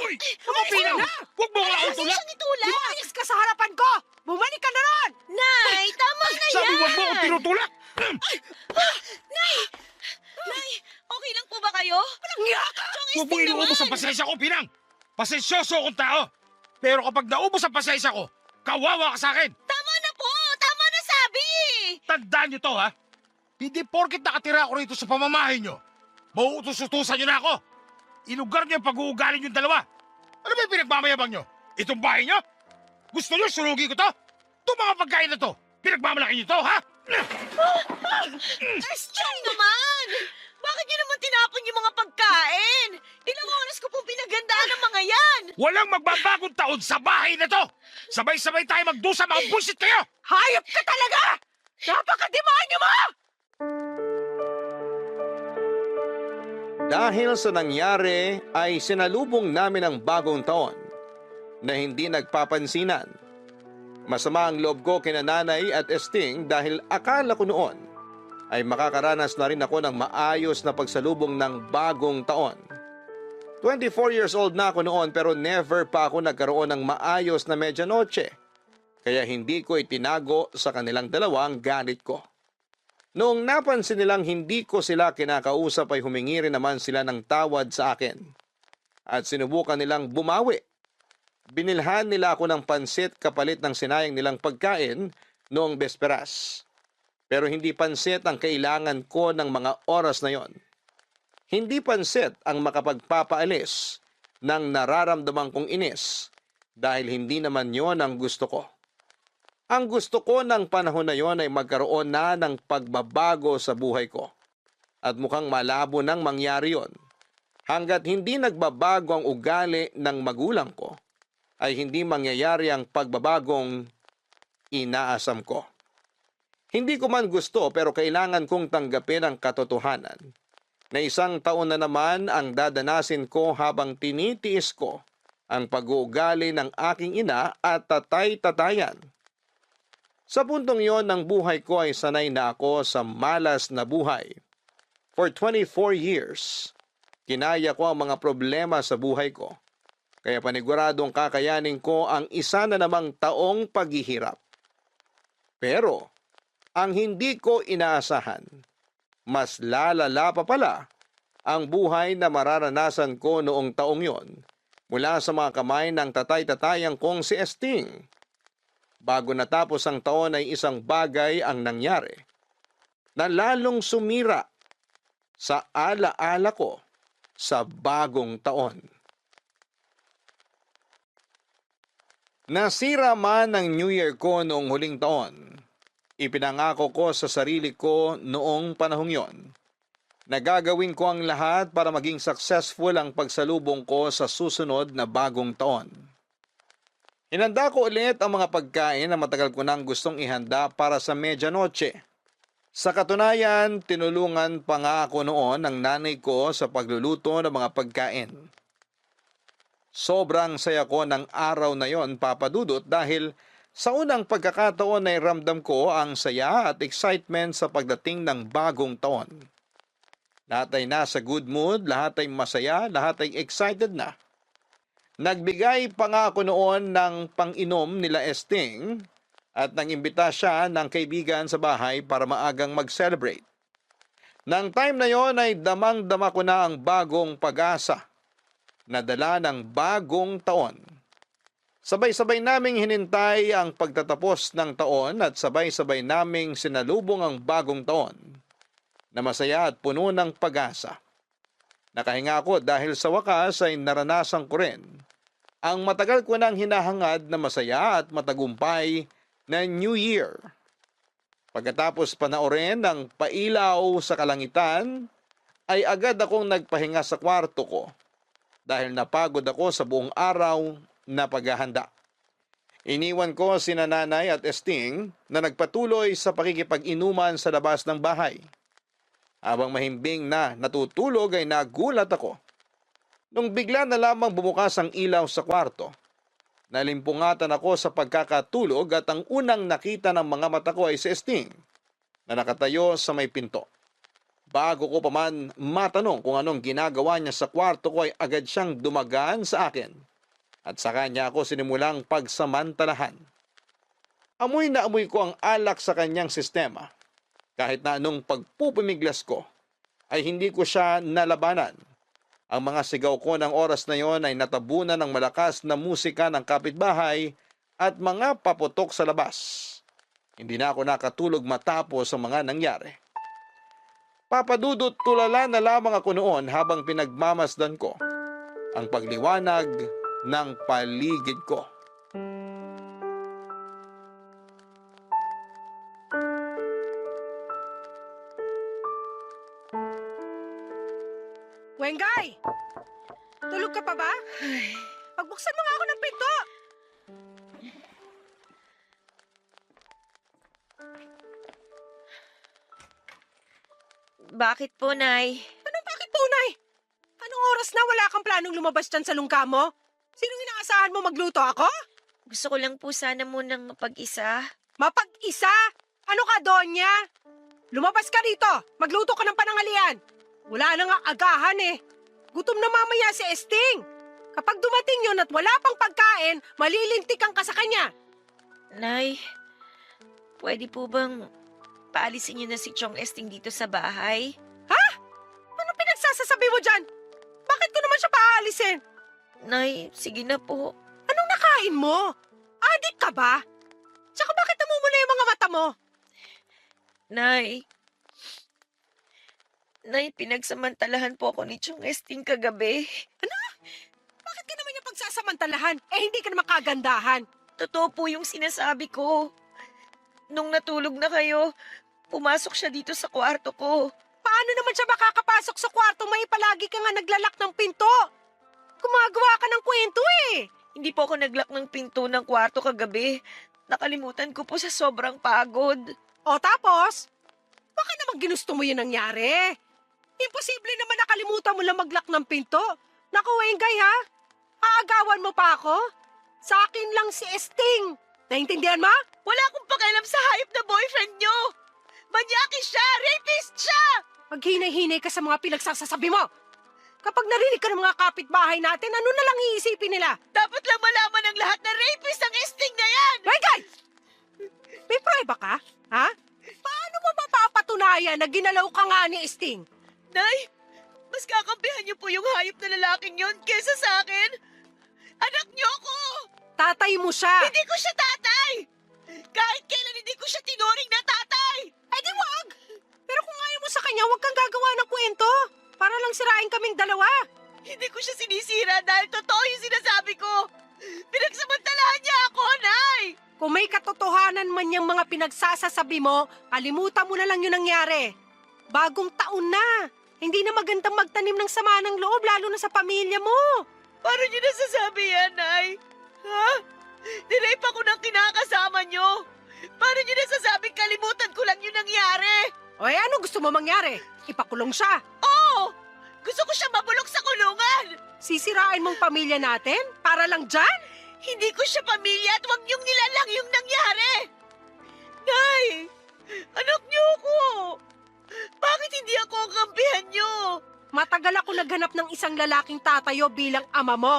Uy! Ano Pinang? Huwag mo nga ako tulak! Siyang itulak! Lumayas ka sa harapan ko! Bumalik ka na ron! Nay, tama na yan! Sabi huwag mo ako tinutulak! Nay, okay lang po ba kayo? Walang niya ka! Huwag mo inuubos ang pasensya ko, Pinang! Pasensyoso akong tao! Pero kapag naubos ang pasensya ko, kawawa ka sa akin! Tama na po! Tama na sabi! Tandaan nyo to, ha? Hindi porket nakatira ako rito sa pamamahay nyo, mauutos-utusan nyo na ako! Ilugar nyo ang pag-uugali yung dalawa! Ano ba yung pinagmamayabang nyo? Itong bahay nyo? Gusto nyo sunugi ko to? Itong mga pagkain na to, pinagmamalaki nyo to, ha? Esther naman! Bakit niyo naman tinapon yung mga pagkain? Ilang oras ko pong pinagandaan ng mga yan! Walang magbabagong taon sa bahay na to! Sabay-sabay tayo magdusa, mga bullshit kayo! Hayop ka talaga! Napakademonyo mo! Dahil sa nangyari ay sinalubong namin ang bagong taon na hindi nagpapansinan. Masama ang loob ko kina Nanay at Esting dahil akala ko noon ay makakaranas na rin ako ng maayos na pagsalubong ng bagong taon. 24 years old na ako noon pero never pa ako nagkaroon ng maayos na medianoche. Kaya hindi ko itinago sa kanilang dalawa ang galit ko. Noong napansin nilang hindi ko sila kinakausap ay humingi rin naman sila ng tawad sa akin. At sinubukan nilang bumawi. Binilhan nila ako ng pansit kapalit ng sinayang nilang pagkain noong besperas. Pero hindi pansit ang kailangan ko ng mga oras na yon. Hindi pansit ang makapagpapaalis ng nararamdaman kong inis dahil hindi naman yon ang gusto ko. Ang gusto ko ng panahon na yon ay magkaroon na ng pagbabago sa buhay ko. At mukhang malabo nang mangyari yon. Hanggat hindi nagbabago ang ugali ng magulang ko, ay hindi mangyayari ang pagbabagong inaasam ko. Hindi ko man gusto pero kailangan kong tanggapin ang katotohanan na isang taon na naman ang dadanasin ko habang tinitiis ko ang pag-uugali ng aking ina at tatay-tatayan. Sa puntong yon ng buhay ko ay sanay na ako sa malas na buhay. For 24 years, kinaya ko ang mga problema sa buhay ko. Kaya paniguradong kakayanin ko ang isa na namang taong paghihirap. Pero, ang hindi ko inaasahan, mas lalala pa pala ang buhay na mararanasan ko noong taong yon mula sa mga kamay ng tatay-tatayang kong si Esting. Bago natapos ang taon ay isang bagay ang nangyari na lalong sumira sa alaala ko sa bagong taon. Nasira man ang New Year ko noong huling taon, ipinangako ko sa sarili ko noong panahong yon na gagawin ko ang lahat para maging successful ang pagsalubong ko sa susunod na bagong taon. Hinanda ko ulit ang mga pagkain na matagal ko nang gustong ihanda para sa medianoche. Sa katunayan, tinulungan pa nga ako noon ng nanay ko sa pagluluto ng mga pagkain. Sobrang saya ko ng araw na yon, Papa Dudut, dahil sa unang pagkakataon ay ramdam ko ang saya at excitement sa pagdating ng bagong taon. Lahat ay nasa good mood, lahat ay masaya, lahat ay excited na. Nagbigay pa nga ako noon ng pang-inom nila Esting at nang imbita siya ng kaibigan sa bahay para maagang mag-celebrate. Nang time na yon ay damang-dama ko na ang bagong pag-asa na dala ng bagong taon. Sabay-sabay naming hinintay ang pagtatapos ng taon at sabay-sabay naming sinalubong ang bagong taon na masaya at puno ng pag-asa. Nakahinga ako dahil sa wakas ay naranasan ko rin ang matagal ko nang hinahangad na masaya at matagumpay na New Year. Pagkatapos panoorin ng pailaw sa kalangitan, ay agad akong nagpahinga sa kwarto ko dahil napagod ako sa buong araw na paghahanda. Iniwan ko sina Nanay at Esting na nagpatuloy sa pakikipag-inuman sa labas ng bahay. Habang mahimbing na natutulog ay nagulat ako nung bigla na lamang bumukas ang ilaw sa kwarto. Nalimpungatan ako sa pagkakatulog at ang unang nakita ng mga mata ko ay si Esting na nakatayo sa may pinto. Bago ko pa man matanong kung anong ginagawa niya sa kwarto ko ay agad siyang dumagaan sa akin at sa kanya ako sinimulang pagsamantalahan. Amoy na amoy ko ang alak sa kanyang sistema. Kahit na anong pagpupumiglas ko ay hindi ko siya nalabanan. Ang mga sigaw ko ng oras na yon ay natabunan ng malakas na musika ng kapitbahay at mga paputok sa labas. Hindi na ako nakatulog matapos ang mga nangyari. Papadudot tulala na lamang ako noon habang pinagmamasdan ko ang pagliwanag ng paligid ko. Wengay! Tulog ka pa ba? Pagbuksan mo nga ako ng pinto! Bakit po, Nay? Anong bakit tunay? Anong oras na wala kang planong lumabas dyan sa lungga mo? Sinong inaasahan mo magluto ako? Gusto ko lang po sana munang mapag-isa. Mapag-isa? Ano ka, Donya? Lumabas ka rito. Magluto ka ng panangalian. Wala na nga agahan eh. Gutom na mamaya si Esting. Kapag dumating yun at wala pang pagkain, malilintikan ka sa kanya. Nay, pwede po bang paalisin niyo na si Chong Esting dito sa bahay? Ano pinagsasasabi mo dyan? Bakit ko naman siya paaalisin? Nay, sige na po. Anong nakain mo? Adik ka ba? Tsaka bakit namumula yung mga mata mo? Nay, pinagsamantalahan po ako ni Chong Esting kagabi. Bakit ka naman niya pagsasamantalahan? Eh, hindi ka naman kagandahan. Totoo po yung sinasabi ko. Nung natulog na kayo, pumasok siya dito sa kwarto ko. Paano naman siya makakapasok sa kwarto? May palagi ka nga naglalak ng pinto. Gumagawa ka ng kwento eh. Hindi po ako naglak ng pinto ng kwarto kagabi. Nakalimutan ko po sa sobrang pagod. O tapos? Baka naman ginusto mo yun nangyari. Imposible naman nakalimutan mo lang maglak ng pinto. Naku, Wengay ha? Aagawan mo pa ako? Sa akin lang si Esting. Naintindihan mo? Wala akong pakialam sa hayop na boyfriend nyo. Manyaki siya! Rapist siya! Maghinay-hinay ka sa mga pinagsasasabi mo. Kapag narinig ka ng mga kapitbahay natin, ano na lang iisipin nila? Dapat lang malaman ng lahat na rapist ang Esting na yan! Wengay! May prueba ka? Ha? Paano mo mapapatunayan na ginalaw ka nga ni Esting? Nay, mas kakampihan niyo po yung hayop na lalaking yon kesa sa akin. Anak niyo ako! Tatay mo siya. Hindi ko siya tatay! Kahit kailan hindi ko siya tinuring na tatay! Ay di wag! Pero kung ayaw mo sa kanya, huwag kang gagawa ng kwento. Para lang sirain kaming dalawa. Hindi ko siya sinisira dahil totoo yung sinasabi ko. Pinagsamantalahan niya ako, Nay! Kung may katotohanan man yung mga pinagsasasabi mo, kalimutan mo na lang yung nangyari. Bagong taon na. Hindi na magandang magtanim ng sama ng loob, lalo na sa pamilya mo. Paano niyo nasasabi yan, Nay? Ha? Nirape ako ng kinakasama niyo. Paano niyo nasasabing kalimutan ko lang yung nangyari? O ano gusto mo mangyari? Ipakulong siya. Oo! Gusto ko siya mabulok sa kulungan! Sisirain mong pamilya natin? Para lang dyan? Hindi ko siya pamilya at huwag niyong nilalang yung nangyari! Nay! Anak niyo ako! Bakit hindi ako ang kampihan niyo? Matagal ako naghanap ng isang lalaking tatayo bilang ama mo.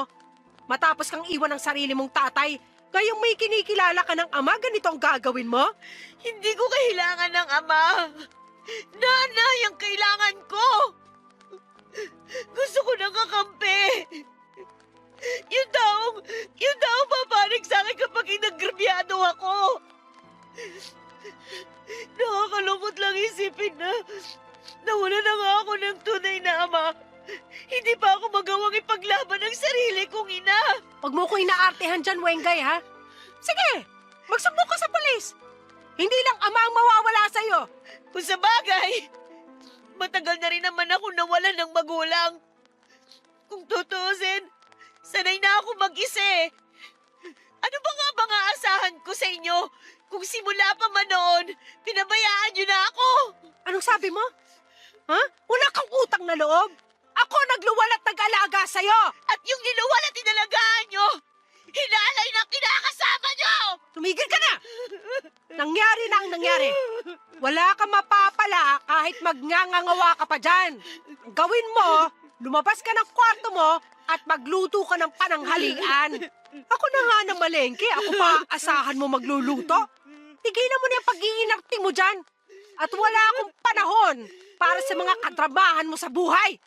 Matapos kang iwan ng sarili mong tatay, ngayong may kinikilala ka ng ama, ganito ang gagawin mo? Hindi ko kailangan ng ama. Nanay ang kailangan ko. Gusto ko ng kakampi. Yung taong papanig sa akin kapag inagrabyado ako. Nakakalungkot lang isipin na nawala na nga ako ng tunay na ama. Hindi pa ako magawang ipaglaban ang sarili kong ina. Huwag mo ko inaartehan dyan, Wengay, ha? Sige, magsubok ka sa pulis. Hindi lang ama ang mawawala sa'yo. Kung sa bagay, matagal na rin naman ako nawalan ng magulang. Kung tutusin, sanay na ako mag-isa eh. Ano ba nga bang aasahan ko sa inyo kung simula pa man noon, pinabayaan niyo na ako? Anong sabi mo? Ha? Wala kang utang na loob? Ako nagluwal at nag-alaga sa'yo! At yung niluwal at inalagaan niyo, hinalay ng kinakasama niyo! Tumigil ka na! Nangyari na ang nangyari. Wala kang mapapala kahit magngangangawa ka pa dyan. Ang gawin mo, lumabas ka ng kwarto mo at magluto ka ng pananghalian. Ako na nga na malengke, ako pa asahan mo magluluto. Tigilan mo na yung pag-iinarte mo dyan. At wala akong panahon para sa mga katrabahan mo sa buhay.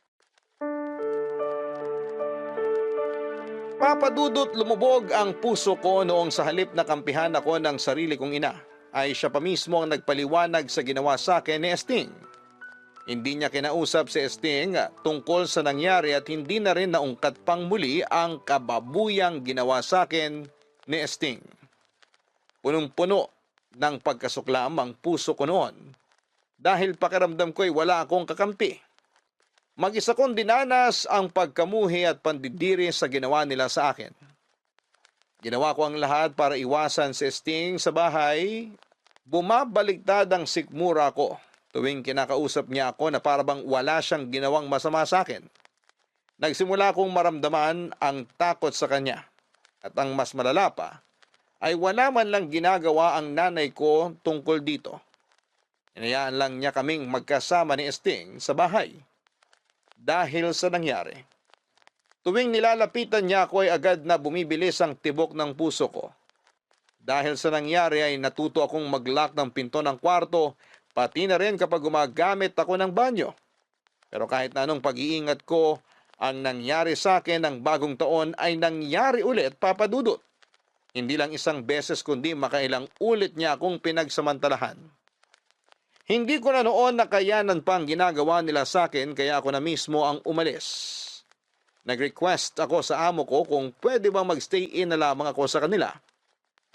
Papadudot lumubog ang puso ko noong sa halip na kampihan ako ng sarili kong ina, ay siya pa mismo ang nagpaliwanag sa ginawa sa akin ni Esting. Hindi niya kinausap si Esting tungkol sa nangyari at hindi na rin naungkat pang muli ang kababuyang ginawa sa akin ni Esting. Punong-puno ng pagkasuklam ang puso ko noon dahil pakiramdam ko'y wala akong kakampi. Mag-isa kong dinanas ang pagkamuhi at pandidiri sa ginawa nila sa akin. Ginawa ko ang lahat para iwasan si Esting sa bahay. Bumabaligtad ang sikmura ko tuwing kinakausap niya ako na parabang wala siyang ginawang masama sa akin. Nagsimula akong maramdaman ang takot sa kanya. At ang mas malala pa, ay wala man lang ginagawa ang nanay ko tungkol dito. Inayaan lang niya kaming magkasama ni Esting sa bahay. Dahil sa nangyari. Tuwing nilalapitan niya ako ay agad na bumibilis ang tibok ng puso ko. Dahil sa nangyari ay natuto akong mag-lock ng pinto ng kwarto, pati na rin kapag gumagamit ako ng banyo. Pero kahit na anong pag-iingat ko, ang nangyari sa akin ng bagong taon ay nangyari ulit, Papa Dudut. Hindi lang isang beses kundi makailang ulit niya akong pinagsamantalahan. Hindi ko na noon nakayanan pang ginagawa nila sa akin kaya ako na mismo ang umalis. Nag-request ako sa amo ko kung pwede bang mag-stay in na lamang ako sa kanila.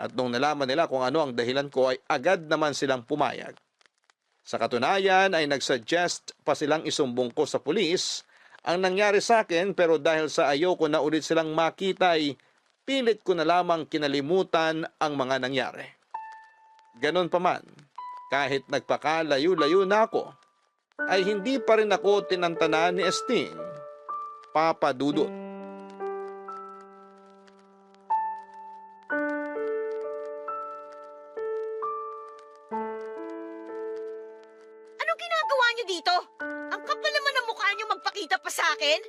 At nung nalaman nila kung ano ang dahilan ko ay agad naman silang pumayag. Sa katunayan ay nagsuggest pa silang isumbong ko sa pulis ang nangyari sa akin pero dahil sa ayoko na ulit silang makita ay pilit ko na lamang kinalimutan ang mga nangyari. Ganon pa man. Kahit nagpakalayo-layo na ako, ay hindi pa rin ako tinantanan ni Esting, Papa Dudut. Anong ginagawa niyo dito? Ang kapal naman ng mukha niyo magpakita pa sa akin.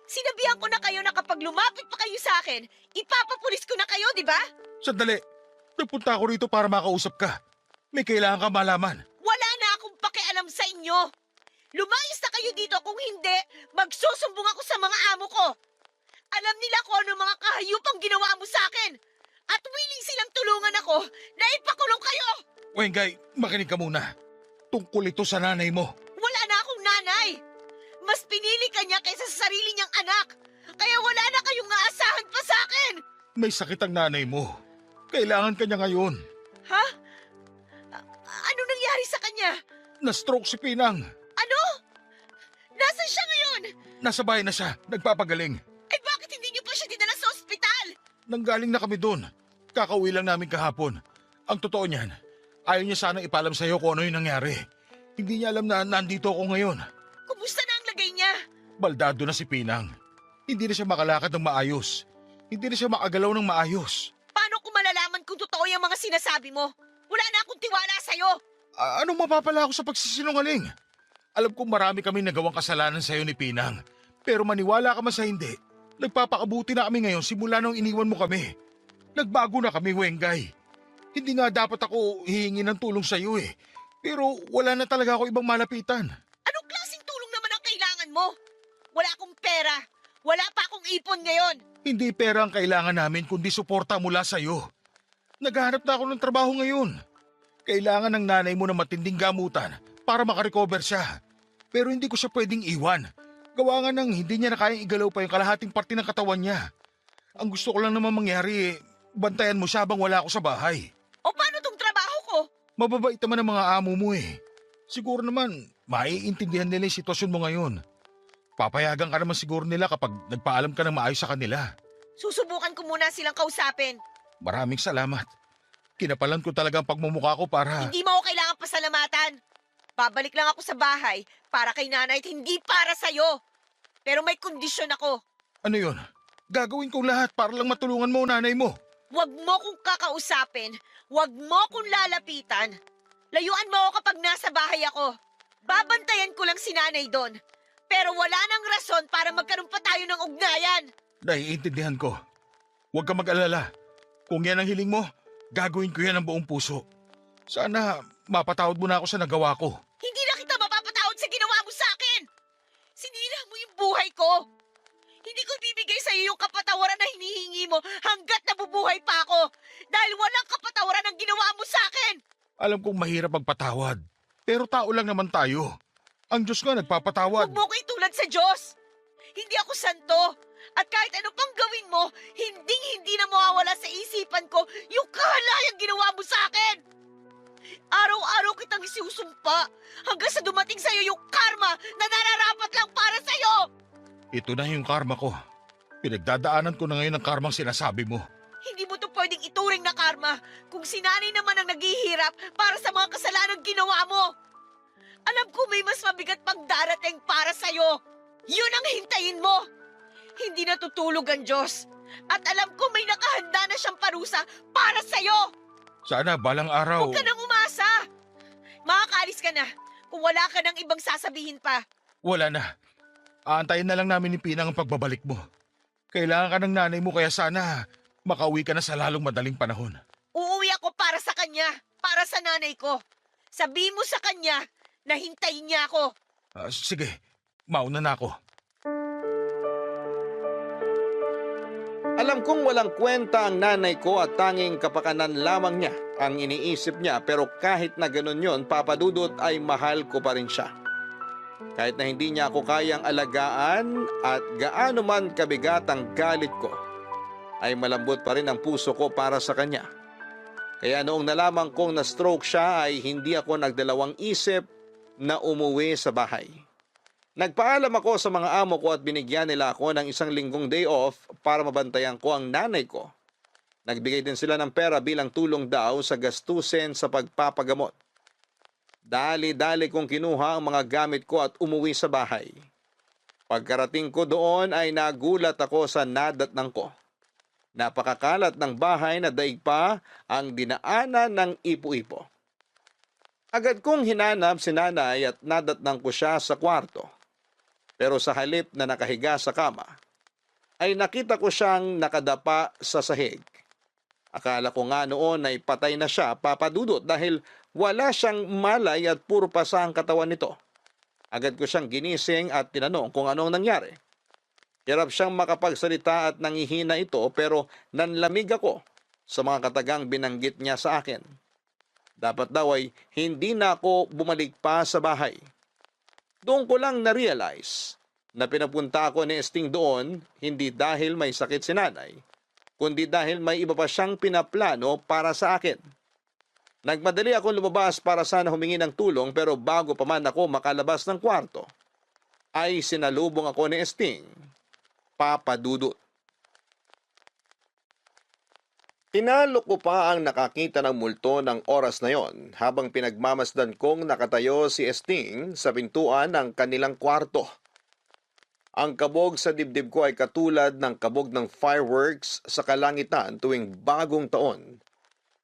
Sinabihan ko na kayo na kapag lumapit pa kayo sa akin, ipapapulis ko na kayo, di ba? Sandali, nagpunta ako rito para makausap ka. May kailangan ka malaman. Wala na akong pakialam sa inyo. Lumayas na kayo dito kung hindi, magsusumbong ako sa mga amo ko. Alam nila kung ano mga kahayupang ginawa mo sa akin. At willing silang tulungan ako na ipakulong kayo. Wengay, makinig ka muna. Tungkol ito sa nanay mo. Wala na akong nanay. Mas pinili ka niya kaysa sa sarili niyang anak. Kaya wala na kayong aasahan pa sa akin. May sakit ang nanay mo. Kailangan ka niya ngayon. Ha? Ano nangyari sa kanya? Na-stroke si Pinang. Ano? Nasaan siya ngayon? Nasa bahay na siya. Nagpapagaling. Ay bakit hindi niyo pa siya dinala sa ospital? Nanggaling na kami doon. Kakauwi lang namin kahapon. Ang totoo niyan, ayaw niya sanang ipalam sa'yo kung ano yung nangyari. Hindi niya alam na nandito ako ngayon. Kumusta na ang lagay niya? Baldado na si Pinang. Hindi na siya makalakad ng maayos. Hindi na siya makagalaw ng maayos. Paano ko malalaman kung totoo yung mga sinasabi mo? Wala na akong tiwala sa'yo. Anong mapapala ako sa pagsisinungaling? Alam kong marami kami nagawang kasalanan sa'yo ni Pinang. Pero maniwala ka man sa hindi, nagpapakabuti na kami ngayon simula nung iniwan mo kami. Nagbago na kami, Wengay. Hindi nga dapat ako hihingi ng tulong sa'yo eh. Pero wala na talaga ako ibang malapitan. Anong klaseng tulong naman ang kailangan mo? Wala akong pera. Wala pa akong ipon ngayon. Hindi pera ang kailangan namin kundi suporta mula sa'yo. Naghahanap na ako ng trabaho ngayon. Kailangan ng nanay mo na matinding gamutan para makarecover siya. Pero hindi ko siya pwedeng iwan. Gawa nga ng hindi niya na kayang igalaw pa yung kalahating parte ng katawan niya. Ang gusto ko lang naman mangyari bantayan mo siya habang wala ako sa bahay. O paano tong trabaho ko? Mababait naman ang mga amo mo eh. Siguro naman, maiintindihan nila yung sitwasyon mo ngayon. Papayagan ka naman siguro nila kapag nagpaalam ka ng maayos sa kanila. Susubukan ko muna silang kausapin. Maraming salamat. Kinapalan ko talaga ang pagmumukha ko para... Hindi mo ako kailangan pasalamatan. Babalik lang ako sa bahay para kay nanay at hindi para sa'yo. Pero may kondisyon ako. Ano yun? Gagawin kong lahat para lang matulungan mo ang nanay mo. Huwag mo kong kakausapin. Huwag mo kong lalapitan. Layuan mo ako kapag nasa bahay ako. Babantayan ko lang si nanay doon. Pero wala nang rason para magkaroon pa tayo ng ugnayan. Naiintindihan ko. Huwag ka mag-alala. Kung yan ang hiling mo, gagawin ko yan ng buong puso. Sana mapatawad mo na ako sa nagawa ko. Hindi na kita mapapatawad sa ginawa mo sa akin. Sinira mo yung buhay ko. Hindi ko bibigay sa iyo yung kapatawaran na hinihingi mo hanggat nabubuhay pa ako. Dahil walang kapatawaran ang ginawa mo sa akin. Alam kong mahirap magpatawad. Pero tao lang naman tayo. Ang Diyos nga nagpapatawad. Huwag mo ko itulad sa Diyos. Hindi ako santo. At kahit ano pang gawin mo, hindi na mawawala sa isipan ko yung kahalayang ginawa mo sa akin. Araw-araw kitang isusumpa hanggang sa dumating sa'yo yung karma na nararapat lang para sa'yo. Ito na yung karma ko. Pinagdadaanan ko na ngayon ang karmang sinasabi mo. Hindi mo to pwedeng ituring na karma kung si nanay naman ang naghihirap para sa mga kasalanang ginawa mo. Alam ko may mas mabigat pang darating para sa'yo. Yun ang hintayin mo. Hindi natutulog ang Diyos. At alam ko may nakahanda na siyang parusa para sa'yo. Sana balang araw... Huwag ka nang umasa. Makakaalis ka na kung wala ka nang ibang sasabihin pa. Wala na. Aantayin na lang namin ni Pinang ang pagbabalik mo. Kailangan ka ng nanay mo kaya sana makauwi ka na sa lalong madaling panahon. Uuwi ako para sa kanya, para sa nanay ko. Sabihin mo sa kanya na hintayin niya ako. Sige, mauna na ako. Alam kong walang kwenta ang nanay ko at tanging kapakanan lamang niya ang iniisip niya, pero kahit na ganun yun, Papa Dudut, ay mahal ko pa rin siya. Kahit na hindi niya ako kayang alagaan at gaano man kabigat ang galit ko, ay malambot pa rin ang puso ko para sa kanya. Kaya noong nalaman kong na-stroke siya ay hindi ako nagdalawang isip na umuwi sa bahay. Nagpaalam ako sa mga amo ko at binigyan nila ako ng 1 linggong day off para mabantayan ko ang nanay ko. Nagbigay din sila ng pera bilang tulong daw sa gastusin sa pagpapagamot. Dali-dali kong kinuha ang mga gamit ko at umuwi sa bahay. Pagkarating ko doon ay nagulat ako sa nadatnang ko. Napakakalat ng bahay na daig pa ang dinaanan ng ipo-ipo. Agad kong hinanap si nanay at nadatnang ko siya sa kwarto. Pero sa halip na nakahiga sa kama, ay nakita ko siyang nakadapa sa sahig. Akala ko nga noon ay patay na siya, Papa Dudut, dahil wala siyang malay at puro pasa ang katawan nito. Agad ko siyang ginising at tinanong kung anong nangyari. Hirap siyang makapagsalita at nangihina ito, pero nanlamig ako sa mga katagang binanggit niya sa akin. Dapat daw ay hindi na ako bumalik pa sa bahay. Doon ko lang na-realize na pinapunta ako ni Esting doon hindi dahil may sakit si nanay, kundi dahil may iba pa siyang pinaplano para sa akin. Nagmadali akong lumabas para sana humingi ng tulong, pero bago pa man ako makalabas ng kwarto, ay sinalubong ako ni Esting, Papa Dudut. Tinalo ko pa ang nakakita ng multo ng oras na yon habang pinagmamasdan kong nakatayo si Esting sa pintuan ng kanilang kwarto. Ang kabog sa dibdib ko ay katulad ng kabog ng fireworks sa kalangitan tuwing bagong taon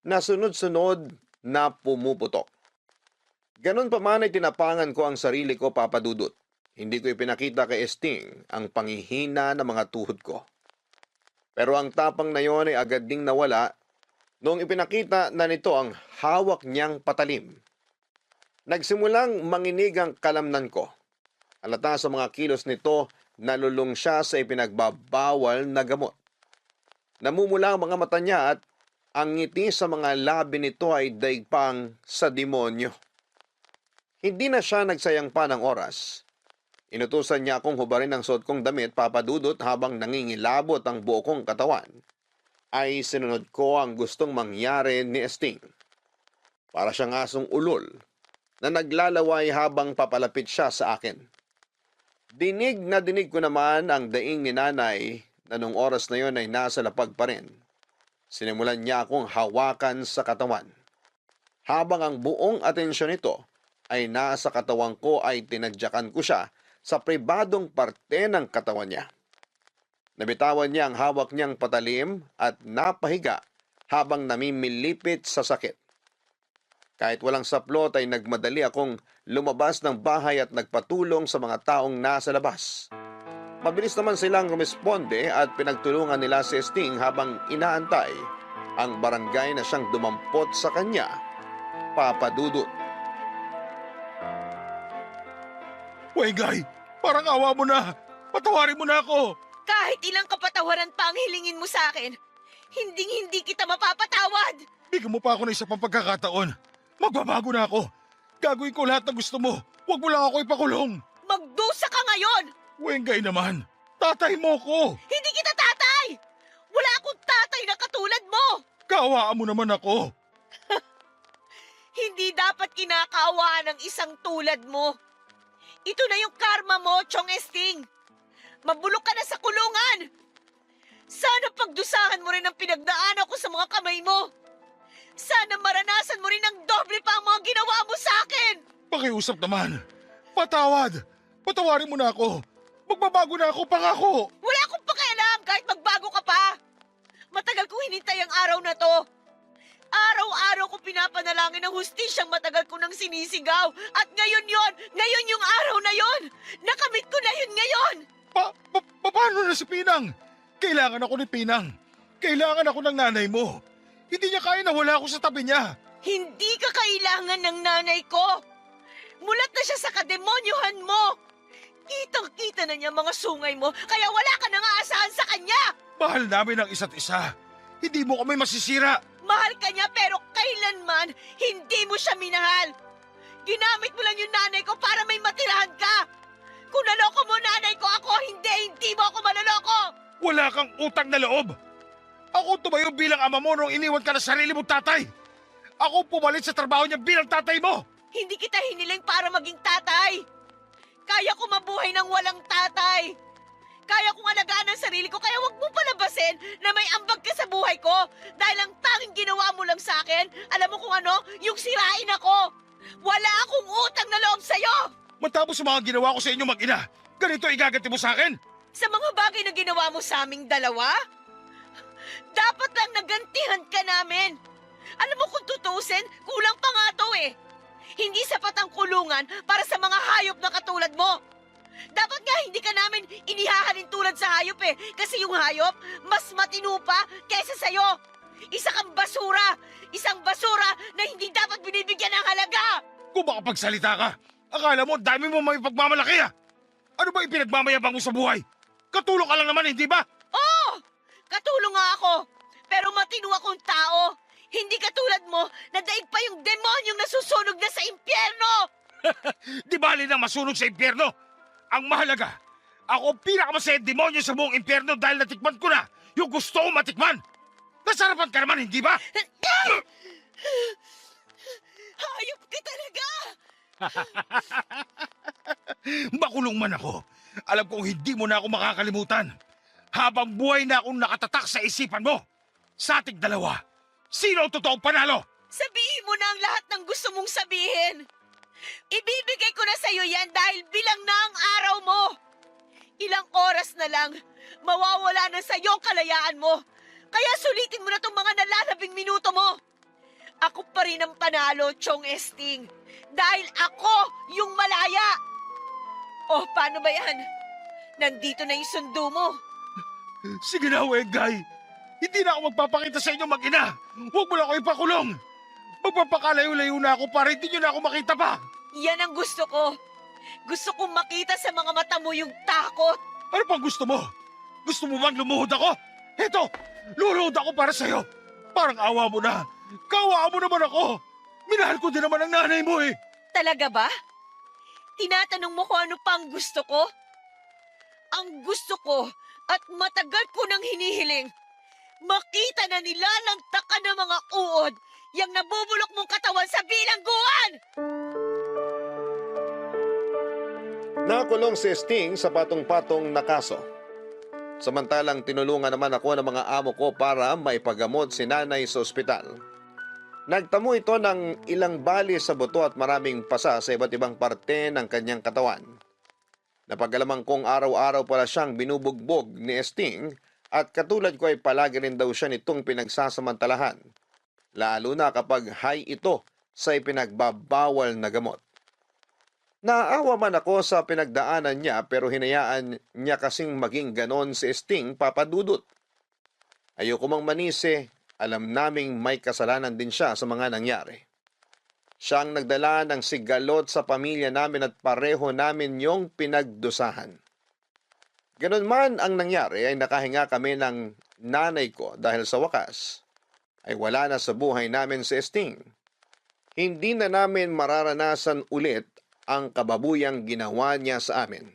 na sunod-sunod na pumuputok. Ganon pa man ay tinapangan ko ang sarili ko, Papa Dudut. Hindi ko ipinakita kay Esting ang panghihina ng mga tuhod ko. Pero ang tapang na yon ay agad ding nawala noong ipinakita na nito ang hawak niyang patalim. Nagsimulang manginig ang kalamnan ko. Halata sa mga kilos nito, nalulung siya sa ipinagbabawal na gamot. Namumula ang mga mata niya at ang ngiti sa mga labi nito ay daigpang sa demonyo. Hindi na siya nagsayang pa ng oras. Inutusan niya akong hubarin ang suot kong damit, Papa Dudut, habang nangingilabot ang buo kong katawan. Ay sinunod ko ang gustong mangyari ni Esting. Para siyang asong ulol na naglalaway habang papalapit siya sa akin. Dinig na dinig ko naman ang daing ni nanay na nung oras na yon ay nasa lapag pa rin. Sinimulan niya akong hawakan sa katawan. Habang ang buong atensyon nito ay nasa katawan ko, ay tinadyakan ko siya sa pribadong parte ng katawan niya. Nabitawan niya ang hawak niyang patalim at napahiga habang namimilipit sa sakit. Kahit walang saplot ay nagmadali akong lumabas ng bahay at nagpatulong sa mga taong nasa labas. Mabilis naman silang rumesponde at pinagtulungan nila si Sting habang inaantay ang barangay na siyang dumampot sa kanya, Papa Dudut. Wengay, parang awa mo na. Patawarin mo na ako. Kahit ilang kapatawaran pa ang hilingin mo sa akin, hindi kita mapapatawad. Bigyan mo pa ako ng isa pang pagkakataon. Magbabago na ako. Gagawin ko lahat ng gusto mo. Huwag mo lang ako ipakulong. Magdusa ka ngayon! Wengay naman, tatay mo ko. Hindi kita tatay! Wala akong tatay na katulad mo! Kaawaan mo naman ako. Hindi dapat kinakaawaan ng isang tulad mo. Ito na yung karma mo, Chong Esting. Mabulok ka na sa kulungan. Sana pagdusahan mo rin ang pinagdaanan ko sa mga kamay mo. Sana maranasan mo rin ang doble pa ang mga ginawa mo sa akin. Pakiusap naman. Patawad. Patawarin mo na ako. Magbabago na ako, pangako. Wala akong pakialam kahit magbago ka pa. Matagal kong hinintay ang araw na to. Araw-araw ko pinapanalangin ang hustisyang matagal ko nang sinisigaw. At ngayon yung araw na yon. Nakamit ko na yun ngayon. Paano na si Pinang? Kailangan ako ni Pinang. Kailangan ako ng nanay mo. Hindi niya kaya na wala ako sa tabi niya. Hindi ka kailangan ng nanay ko. Mulat na siya sa kademonyohan mo. Kitang-kita na niya mga sungay mo, kaya wala ka nang aasahan sa kanya. Mahal namin ang isa't isa. Hindi mo kami masisira. Mahal ka niya pero kailanman hindi mo siya minahal. Ginamit mo lang yung nanay ko para may matirahan ka. Kung naloko mo nanay ko ako, hindi mo ako manaloko. Wala kang utang na loob. Ako tumayo bilang ama mo nung iniwan ka na sarili mong tatay. Ako pumalit sa trabaho niya bilang tatay mo. Hindi kita hiniling para maging tatay. Kaya ko mabuhay ng walang tatay. Kaya kong alagaan ang sarili ko, kaya wag mo palabasin na may ambag ka sa buhay ko. Dahil ang tanging ginawa mo lang sa akin, alam mo kung ano? Yung sirain ako. Wala akong utang na loob sa'yo. Matapos sa mga ginawa ko sa inyo mag-ina, ganito igaganti mo sa akin? Sa mga bagay na ginawa mo sa aming dalawa, dapat lang nagantihan ka namin. Alam mo kung tutusin, kulang pa nga to eh. Hindi sapat ang kulungan para sa mga hayop na katulad mo. Dapat nga hindi ka namin inihahalin tulad sa hayop eh. Kasi yung hayop, mas matino pa kaysa sa'yo. Isa kang basura. Isang basura na hindi dapat binibigyan ng halaga. Kung makapagsalita ka, akala mo dami mo may pagmamalaki ah. Ano ba ipinagmamayabang mo sa buhay? Katulong ka lang naman, hindi ba? Oo! Katulong nga ako. Pero matino akong tao. Hindi katulad mo na daig pa yung demonyong nasusunog na sa impyerno. Di bali na masunog sa impyerno. Ang mahalaga, ako pinakamasayang demonyo sa buong impyerno dahil natikman ko na yung gusto kong matikman. Nasarapan ka naman, hindi ba? Hayop ka talaga! Makulong man ako. Alam kong hindi mo na ako makakalimutan. Habang buhay na akong nakatatak sa isipan mo. Sa ating dalawa, sino ang totoong panalo? Sabihin mo na ang lahat ng gusto mong sabihin. Ibibigay ko na sa'yo yan dahil bilang na ang araw mo. Ilang oras na lang, mawawala na sa'yo ang kalayaan mo. Kaya sulitin mo na itong mga nalalabing minuto mo. Ako pa rin ang panalo, Chong Esting. Dahil ako yung malaya. Oh, paano ba yan? Nandito na yung sundo mo. Sige na, Wengay. Hindi na ako magpapakita sa inyo mag-ina. Huwag mo lang ako ipakulong. Magpapakalayo-layo na ako para hindi nyo na ako makita pa. Yan ang gusto ko. Gusto kong makita sa mga mata mo yung takot. Ano pang gusto mo? Gusto mo bang lumuhod ako? Heto, luluhod ako para sa'yo. Parang awa mo na. Kaawaan mo naman ako. Minahal ko din naman ang nanay mo eh. Talaga ba? Tinatanong mo kung ano pa ang gusto ko? Ang gusto ko at matagal ko nang hinihiling. Makita na nilalangtak ka ng mga uod yang nabubulok mong katawan sa bilangguan! Nakulong si Sting sa patong-patong na kaso. Samantalang tinulungan naman ako ng mga amo ko para maipagamot si nanay sa ospital. Nagtamo ito ng ilang bali sa buto at maraming pasa sa iba't ibang parte ng kanyang katawan. Napag-alamang kong araw-araw pala siyang binubugbog ni Sting at katulad ko ay palagi rin daw siya nitong pinagsasamantalahan. Lalo na kapag high ito sa ipinagbabawal na gamot. Naawa man ako sa pinagdaanan niya pero hinayaan niya kasing maging ganon si Sting, Papa Dudut. Ayoko mang manisi, alam naming may kasalanan din siya sa mga nangyari. Siya ang nagdala ng sigalot sa pamilya namin at pareho namin yung pinagdusahan. Ganon man ang nangyari ay nakahinga kami ng nanay ko dahil sa wakas ay wala na sa buhay namin si Sting. Hindi na namin mararanasan ulit ang kababuyang ginawa niya sa amin.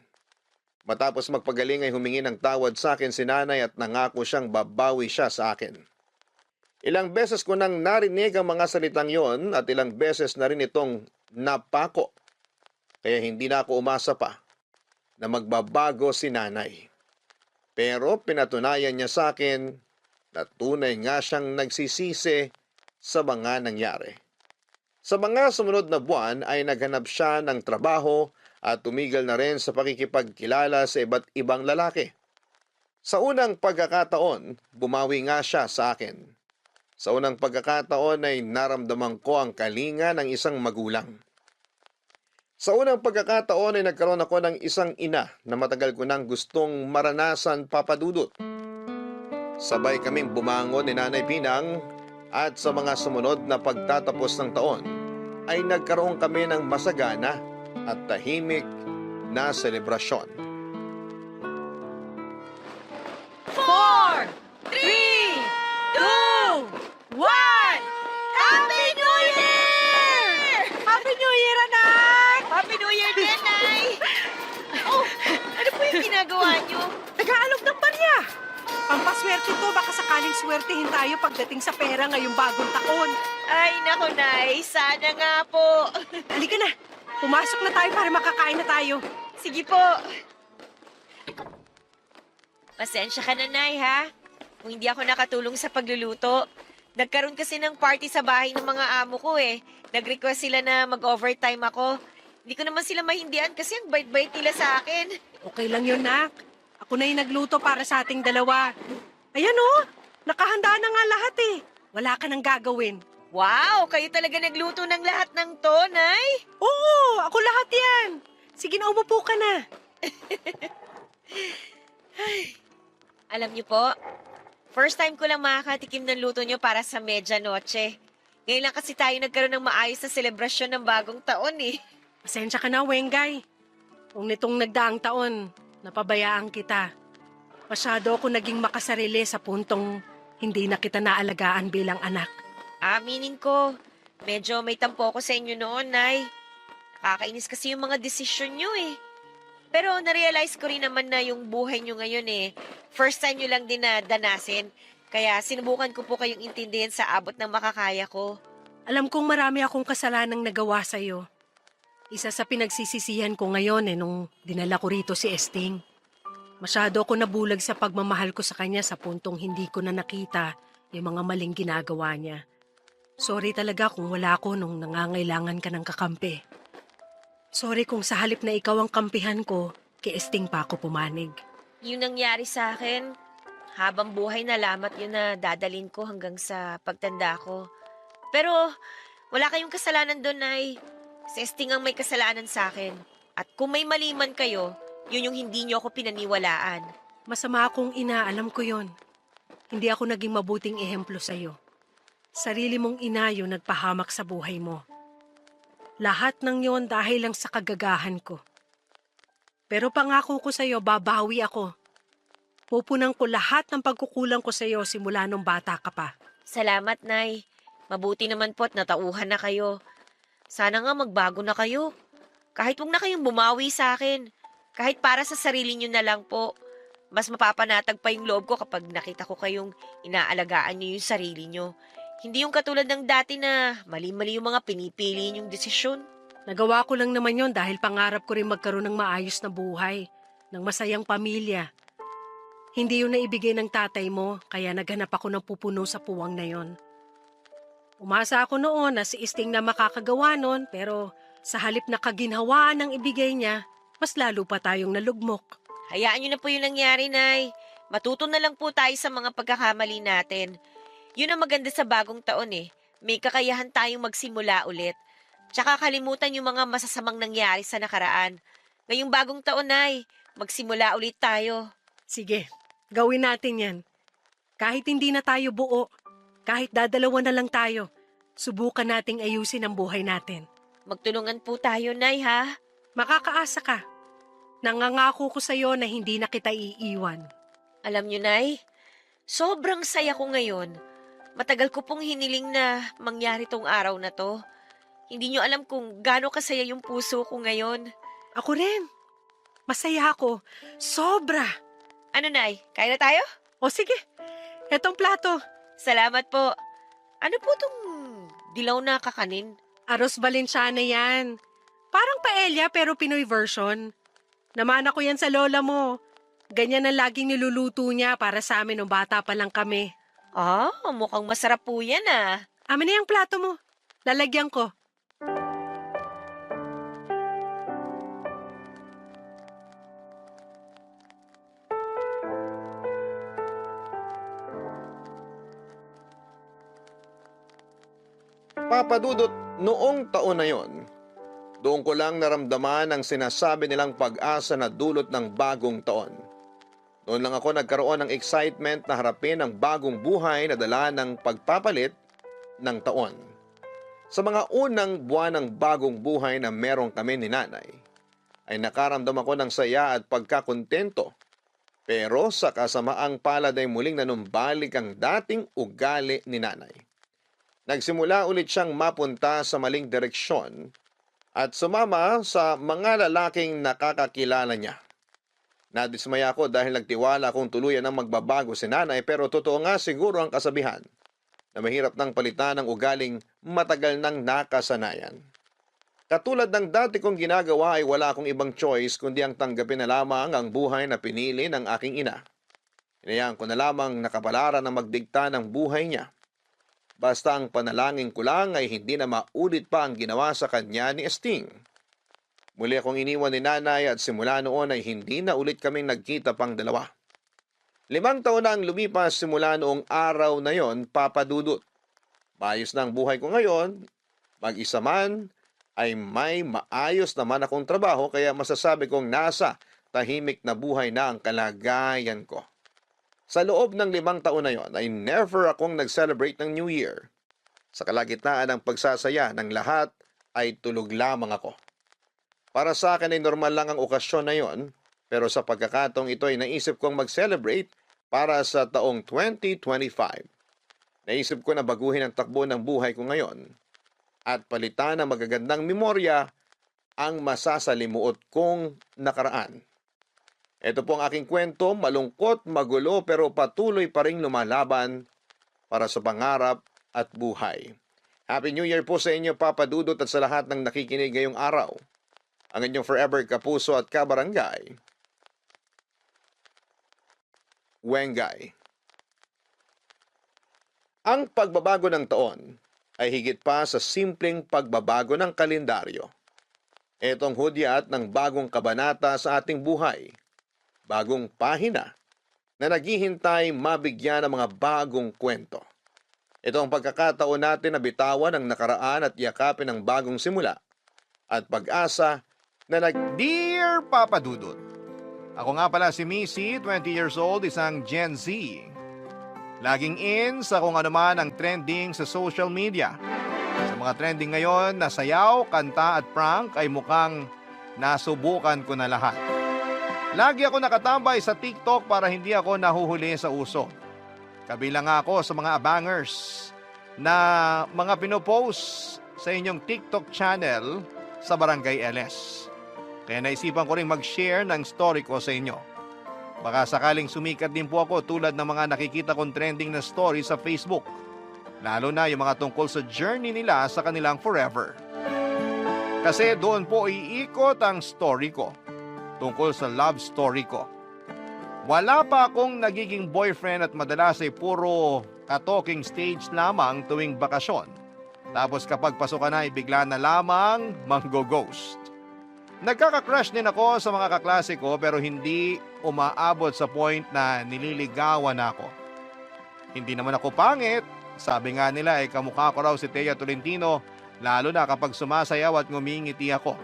Matapos magpagaling ay humingi ng tawad sa akin si nanay at nangako siyang babawi siya sa akin. Ilang beses ko nang narinig ang mga salitang yon at ilang beses na rin itong napako. Kaya hindi na ako umasa pa na magbabago si nanay. Pero pinatunayan niya sa akin na tunay nga siyang nagsisisi sa mga nangyari. Sa mga sumunod na buwan ay naghanap siya ng trabaho at tumigil na rin sa pakikipagkilala sa iba't ibang lalaki. Sa unang pagkakataon, bumawi nga siya sa akin. Sa unang pagkakataon ay naramdaman ko ang kalinga ng isang magulang. Sa unang pagkakataon ay nagkaroon ako ng isang ina na matagal ko nang gustong maranasan, Papa Dudut. Sabay kaming bumangon ni Nanay Pinang at sa mga sumunod na pagtatapos ng taon ay nagkaroon kami ng masagana at tahimik na selebrasyon. 4, 3, 2, 1! Happy New Year! Happy New Year, anak! Happy New Year din, Nay! Oh, ano po yung ginagawa niyo? Nag-aalok ng barya. Pampaswerte to, baka sakaling swertihin tayo pagdating sa pera ngayong bagong taon. Ay, nako, Nay. Sana nga po. Halika na, pumasok na tayo para makakain na tayo. Sige po. Pasensya ka na, Nay, ha? Kung hindi ako nakatulong sa pagluluto. Nagkaroon kasi ng party sa bahay ng mga amo ko eh. Nag-request sila na mag-overtime ako. Hindi ko naman sila mahindihan kasi ang bait-bait nila sa akin. Okay lang yun, nak. Ako na yung nagluto para sa ating dalawa. Ayan oh, nakahanda na nga lahat eh. Wala ka nang gagawin. Wow, kayo talaga nagluto ng lahat ng to, Nay? Oo, ako lahat yan. Sige na, umupo ka na. Alam niyo po, first time ko lang makakatikim ng luto niyo para sa medianoche. Ngayon lang kasi tayo nagkaroon ng maayos na selebrasyon ng bagong taon eh. Pasensya ka na, Wengay. Kung nitong nagdaang taon, napabayaan kita. Masyado ako naging makasarili sa puntong hindi na kita naalagaan bilang anak. Aminin ko, medyo may tampo ko sa inyo noon, Nay. Nakakainis kasi yung mga desisyon niyo eh. Pero narealize ko rin naman na yung buhay niyo ngayon eh, first time niyo lang din na danasin. Kaya sinubukan ko po kayong intindihin sa abot ng makakaya ko. Alam kong marami akong kasalanang nagawa sa'yo. Isa sa pinagsisisihan ko ngayon nung dinala ko rito si Esting. Masyado ako nabulag sa pagmamahal ko sa kanya sa puntong hindi ko na nakita yung mga maling ginagawa niya. Sorry talaga kung wala ako nung nangangailangan ka ng kakampi. Sorry kung sa halip na ikaw ang kampihan ko, kay Esting pa ako pumanig. Yung nangyari sa akin, habang buhay na lamat yun na dadalin ko hanggang sa pagtanda ko. Pero wala kayong kasalanan doon, Nay. Si Esting ang may kasalanan sa akin. At kung may mali man kayo, yun yung hindi niyo ako pinaniwalaan. Masama akong ina, alam ko yon. Hindi ako naging mabuting ehemplo sa'yo. Sarili mong ina yung nagpahamak sa buhay mo. Lahat ng yon dahil lang sa kagagahan ko. Pero pangako ko sa'yo, babawi ako. Pupunan ko lahat ng pagkukulang ko sa'yo simula nung bata ka pa. Salamat, Nay. Mabuti naman po at natauhan na kayo. Sana nga magbago na kayo. Kahit huwag na kayong bumawi sa akin. Kahit para sa sarili nyo na lang po. Mas mapapanatag pa yung loob ko kapag nakita ko kayong inaalagaan nyo yung sarili nyo. Hindi yung katulad ng dati na mali-mali yung mga pinipili nyong desisyon. Nagawa ko lang naman yon dahil pangarap ko rin magkaroon ng maayos na buhay, ng masayang pamilya. Hindi yun naibigay ng tatay mo, kaya naghanap ako ng pupuno sa puwang na yon. Umasa ako noon na si Esting na makakagawa nun, pero sa halip na kaginhawaan ng ibigay niya, mas lalo pa tayong nalugmok. Hayaan nyo na po yung nangyari, Nay. Matuto na lang po tayo sa mga pagkakamali natin. Yun ang maganda sa bagong taon eh. may kakayahan tayong magsimula ulit. Tsaka kalimutan yung mga masasamang nangyari sa nakaraan. Ngayong bagong taon, Nay, magsimula ulit tayo. Sige, gawin natin yan. Kahit hindi na tayo buo, kahit dadalawa na lang tayo, subukan nating ayusin ang buhay natin. Magtulungan po tayo, Nay, ha? Makakaasa ka. Nangangako ko sa'yo na hindi na kita iiwan. Alam niyo, Nay, sobrang saya ko ngayon. Matagal ko pong hiniling na mangyari tong araw na to. Hindi niyo alam kung gaano kasaya yung puso ko ngayon. Ako rin. Masaya ako. Sobra. Ano, Nay? Kain na tayo? O sige, etong plato. Salamat po. Ano po tong dilaw na kakanin? Arroz Valenciana yan. Parang paella pero Pinoy version. Namana ko yan sa lola mo. Ganyan ang laging niluluto niya para sa amin nung bata pa lang kami. Ah, mukhang masarap po yan ah. Amin na yung plato mo. Lalagyan ko. Papadudot, noong taon na yon, doon ko lang naramdaman ang sinasabi nilang pag-asa na dulot ng bagong taon. Noon lang ako nagkaroon ng excitement na harapin ang bagong buhay na dala ng pagpapalit ng taon. Sa mga unang buwan ng bagong buhay na meron kami ni nanay, ay nakaramdam ako ng saya at pagkakontento. Pero sa kasamaang palad ay muling nanumbalik ang dating ugali ni nanay. Nagsimula ulit siyang mapunta sa maling direksyon at sumama sa mga lalaking nakakakilala niya. Nadismaya ako dahil nagtiwala akong tuluyan ng magbabago si nanay, pero totoo nga siguro ang kasabihan na mahirap nang palitan ng ugaling matagal nang nakasanayan. Katulad ng dati kong ginagawa ay wala akong ibang choice kundi ang tanggapin na lamang ang buhay na pinili ng aking ina. Hinayaan ko na lamang nakapalaran na magdikta ng buhay niya. Basta ang panalangin ko lang ay hindi na maulit pa ang ginawa sa kanya ni Esting. Muli akong iniwan ni nanay at simula noon ay hindi na ulit kaming nagkita pang dalawa. 5 taon na ang lumipas simula noong araw na yon, Papadudot. Maayos na ang buhay ko ngayon, mag-isa man ay may maayos naman akong trabaho kaya masasabi kong nasa tahimik na buhay na ang kalagayan ko. Sa loob ng 5 taon na yon ay never akong nag-celebrate ng New Year. Sa kalagitnaan ng pagsasaya ng lahat ay tulog lamang ako. Para sa akin ay normal lang ang okasyon na yon, pero sa pagkakataong ito ay naisip kong mag-celebrate para sa taong 2025. Naisip ko na baguhin ang takbo ng buhay ko ngayon at palitan ng magagandang memorya ang masasalimuot kong nakaraan. Ito po ang aking kwento, malungkot, magulo pero patuloy pa ring lumalaban para sa pangarap at buhay. Happy New Year po sa inyo, Papadudot, at sa lahat ng nakikinig ngayong araw. Ang inyong forever kapuso at kabarangay, Wengay. Ang pagbabago ng taon ay higit pa sa simpleng pagbabago ng kalendaryo. Itong hudyat ng bagong kabanata sa ating buhay. Bagong pahina na naghihintay mabigyan ng mga bagong kwento. Ito ang pagkakataon natin na bitawan ang nakaraan at yakapin ang bagong simula at pag-asa na Dear Papadudot, ako nga pala si Missy, 20 years old, isang Gen Z. Laging in sa kung ano man ang trending sa social media. Sa mga trending ngayon na sayaw, kanta at prank ay mukhang nasubukan ko na lahat. Lagi ako nakatambay sa TikTok para hindi ako nahuhuli sa uso. Kabilang ako sa mga abangers na mga pinopost sa inyong TikTok channel sa Barangay LS. Kaya naisipan ko rin mag-share ng story ko sa inyo. Baka sakaling sumikat din po ako tulad ng mga nakikita kong trending na story sa Facebook. Lalo na yung mga tungkol sa journey nila sa kanilang forever. Kasi doon po iikot ang story ko. Tungkol sa love story ko. Wala pa akong nagiging boyfriend at madalas ay puro ka-talking stage lamang tuwing bakasyon. Tapos kapag pasukan na ay bigla na lamang manggo-ghost. Nagkaka-crush din ako sa mga kaklase ko pero hindi umaabot sa point na nililigawan ako. Hindi naman ako pangit Sabi nga nila ay kamukha ko raw si Thea Tolentino, lalo na kapag sumasayaw at ngumingiti ako.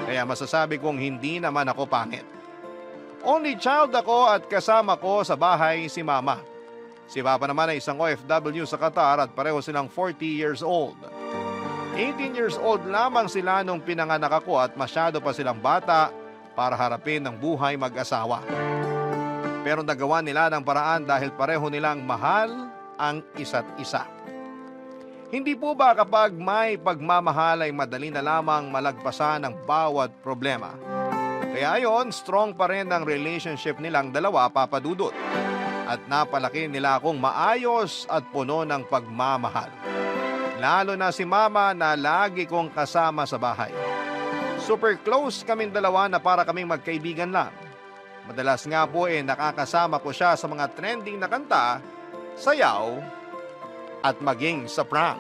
Kaya masasabi kong hindi naman ako pangit. Only child ako at kasama ko sa bahay si Mama. Si Papa naman ay isang OFW sa Qatar at pareho silang 40 years old. 18 years old lamang sila nung pinanganak ako at masyado pa silang bata para harapin ang buhay mag-asawa. Pero nagawa nila ng paraan dahil pareho nilang mahal ang isa't isa. Hindi po ba kapag may pagmamahal ay madali na lamang malagpasan ang bawat problema? Kaya ayon, strong pa rin ang relationship nilang dalawa, Papa Dudut. At napalaki nila akong maayos at puno ng pagmamahal. Lalo na si Mama na lagi kong kasama sa bahay. Super close kaming dalawa na para kaming magkaibigan lang. Madalas nga po nakakasama ko siya sa mga trending na kanta, sayaw, at maging sa prank.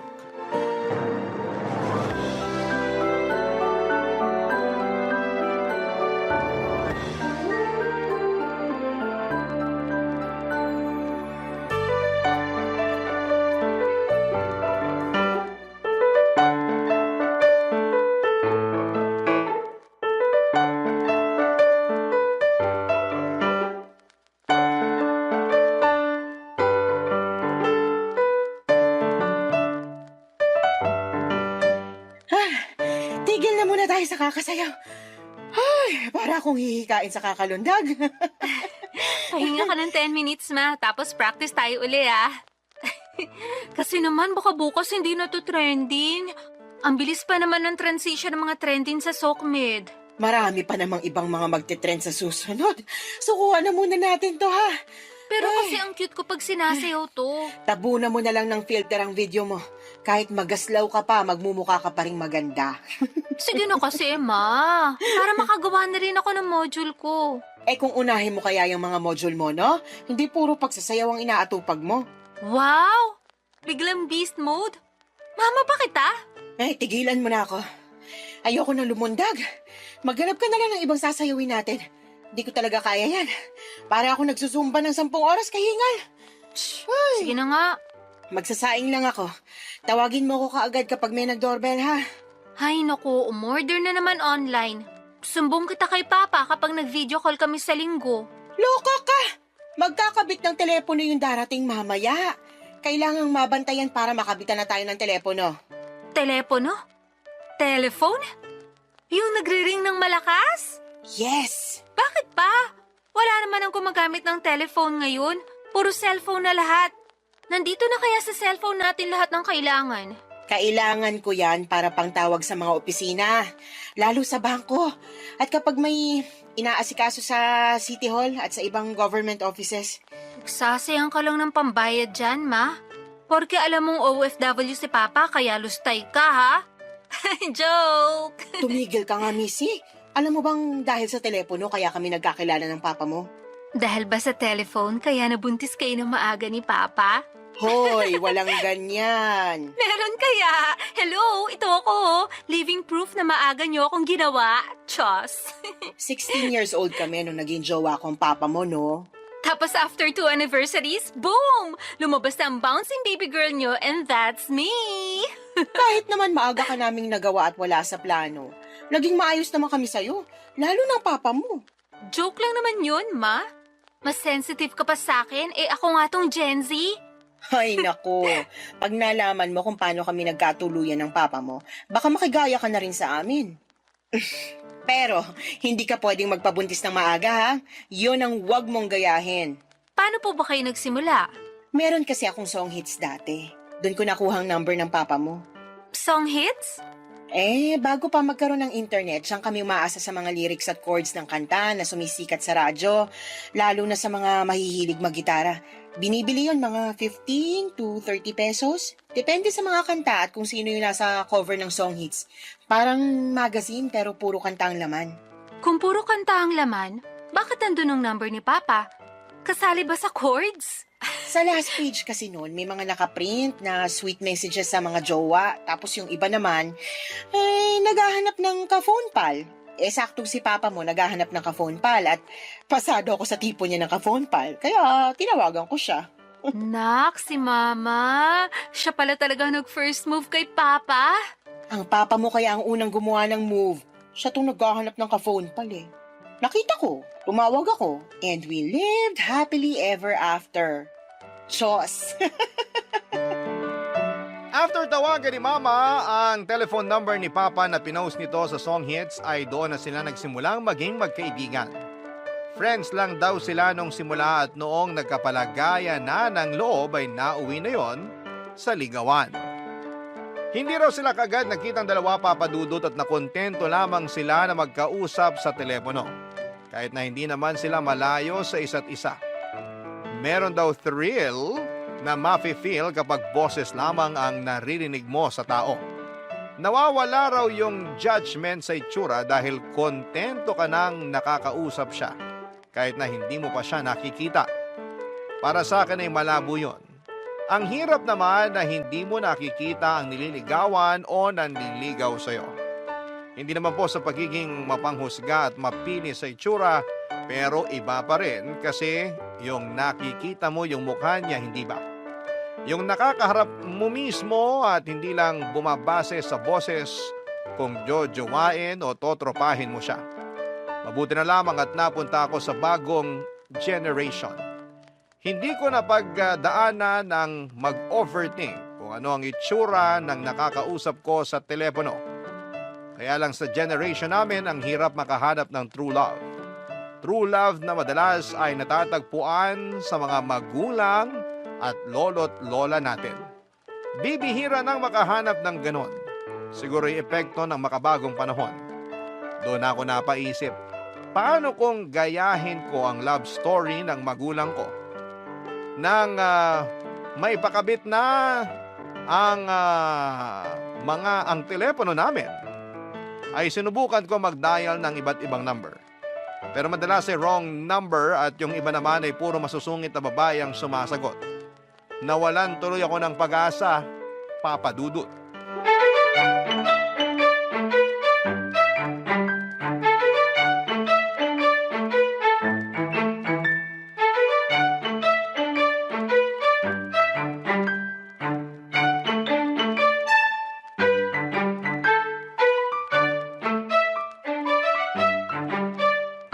Tigil na muna tayo sa kakasayaw. Ay, para akong hihikain sa kakalundag. Pahinga ka ng 10 minutes, ma. Tapos practice tayo uli, ah. Kasi naman, baka bukas hindi na to trending. Ang bilis pa naman ng transition ng mga trending sa SOCMED. Marami pa namang ibang mga magte-trend sa susunod. Sukuha na muna natin to, ha? Pero Ay. kasi ang cute ko pag sinasayaw to. Tabunan mo na lang ng filter ang video mo. Kahit magaslaw ka pa, magmumukha ka pa rin maganda. Sige na kasi, ma. Para makagawa na rin ako ng module ko. Eh kung unahin mo kaya yung mga module mo, no? Hindi puro pagsasayaw ang inaatupag mo. Wow! Biglang beast mode? Mama, bakit ah? Eh, tigilan mo na ako. Ayoko nang lumundag. Maghanap ka na lang ng ibang sasayawin natin. Hindi ko talaga kaya yan. Para ako nagsusumba ng 10 oras kahingal. Ay, Sige na nga. magsasaing lang ako. Tawagin mo ko kaagad kapag may nag-doorbell, ha? Ay, naku, umorder na naman online. Sumbong kita kay Papa kapag nag-video call kami sa linggo. Loka ka! Magkakabit ng telepono yung darating mamaya. Kailangang mabantayan para makabitan na tayo ng telepono. Telepono? Telephone? Yung nagre-ring ng malakas? Yes! Bakit pa? Wala naman ang gumagamit ng telephone ngayon. Puro cellphone na lahat. Nandito na kaya sa cellphone natin lahat ng kailangan. Kailangan ko yan para pangtawag sa mga opisina, lalo sa bangko. At kapag may inaasikaso sa City Hall at sa ibang government offices. Sasayang ka lang ng pambayad dyan, ma. Porque alam mong OFW si Papa kaya lustay ka, ha? Joke! Tumigil ka nga, Missy. Alam mo bang dahil sa telepono kaya kami nagkakilala ng papa mo? Dahil ba sa telephone kaya nabuntis kayo ng maaga ni Papa? Hoy, walang ganyan. Meron kaya? Hello, ito ako. Living proof na maaga niyo akong ginawa. Chos. 16 years old kami nung naging jowa ko ang papa mo, no? Tapos after 2 anniversaries, boom! Lumabas na ang bouncing baby girl niyo and that's me! Kahit naman maaga ka naming nagawa at wala sa plano, naging maayos naman kami sa'yo, lalo ng papa mo. Joke lang naman yun, ma. Mas sensitive ka pa sa akin, ako nga tong Gen Z. Ay nako, pag nalaman mo kung paano kami nagkatuluyan ng papa mo, baka makigaya ka na rin sa amin. Pero, hindi ka pwedeng magpabuntis ng maaga, ha? Yun ang wag mong gayahin. Paano po ba kayo nagsimula? Meron kasi akong song hits dati. Doon ko nakuha ang number ng papa mo. Song hits? Bago pa magkaroon ng internet, siyang kami umaasa sa mga lyrics at chords ng kanta na sumisikat sa radyo, lalo na sa mga mahihilig maggitara. Binibili yon mga 15 to 30 pesos. Depende sa mga kanta at kung sino yung nasa cover ng song hits. Parang magazine pero puro kanta ang laman. Kung puro kanta ang laman, bakit nandun ang number ni Papa? Kasali ba sa chords? Sa last page kasi noon, may mga nakaprint na sweet messages sa mga jowa. Tapos yung iba naman, naghahanap ng ka-phone pal. Saktong si Papa mo naghahanap ng ka-phone pal at pasado ako sa tipo niya ng ka-phone pal. Kaya tinawagan ko siya. Nak, si Mama. Siya pala talaga nag-first move kay Papa. Ang papa mo kaya ang unang gumawa ng move. Siya tong naghahanap ng ka-phone pal eh. Nakita ko, tumawag ako, and we lived happily ever after. Chos! After tawagan ni Mama ang telephone number ni Papa na pinost nito sa song hits ay doon na sila nagsimulang maging magkaibigan. Friends lang daw sila nung simula at noong nagkapalagaya na ng loob ay nauwi na yon sa ligawan. Hindi raw sila kagad nakitang dalawa papadudot at nakontento lamang sila na magkausap sa telepono. Kahit na hindi naman sila malayo sa isa't isa. Meron daw thrill na mafe-feel kapag boses lamang ang naririnig mo sa tao. Nawawala raw yung judgment sa itsura dahil kontento ka nang nakakausap siya kahit na hindi mo pa siya nakikita. Para sa akin ay malabo yun. Ang hirap naman na hindi mo nakikita ang nililigawan o nanliligaw sa'yo. Hindi naman po sa pagiging mapanghusga at mapili sa itsura, pero iba pa rin kasi yung nakikita mo yung mukha niya, hindi ba? Yung nakakaharap mo mismo at hindi lang bumabase sa boses kung jojowain o totropahin mo siya. Mabuti na lamang at napunta ako sa bagong generation. Hindi ko napagdaanan ng mag-overthink kung ano ang itsura ng nakakausap ko sa telepono. Kaya lang sa generation namin ang hirap makahanap ng true love. True love na madalas ay natatagpuan sa mga magulang at lolo't lola natin. Bibihira nang makahanap ng ganon. Siguro yung epekto ng makabagong panahon. Doon ako napaisip, paano kung gayahin ko ang love story ng magulang ko? Nang may pakabit na ang telepono namin, ay sinubukan ko mag-dial ng iba't ibang number. Pero madalas ay wrong number at yung iba naman ay puro masusungit na babae ang sumasagot. Nawalan tuloy ako ng pag-asa, Papa Dudut.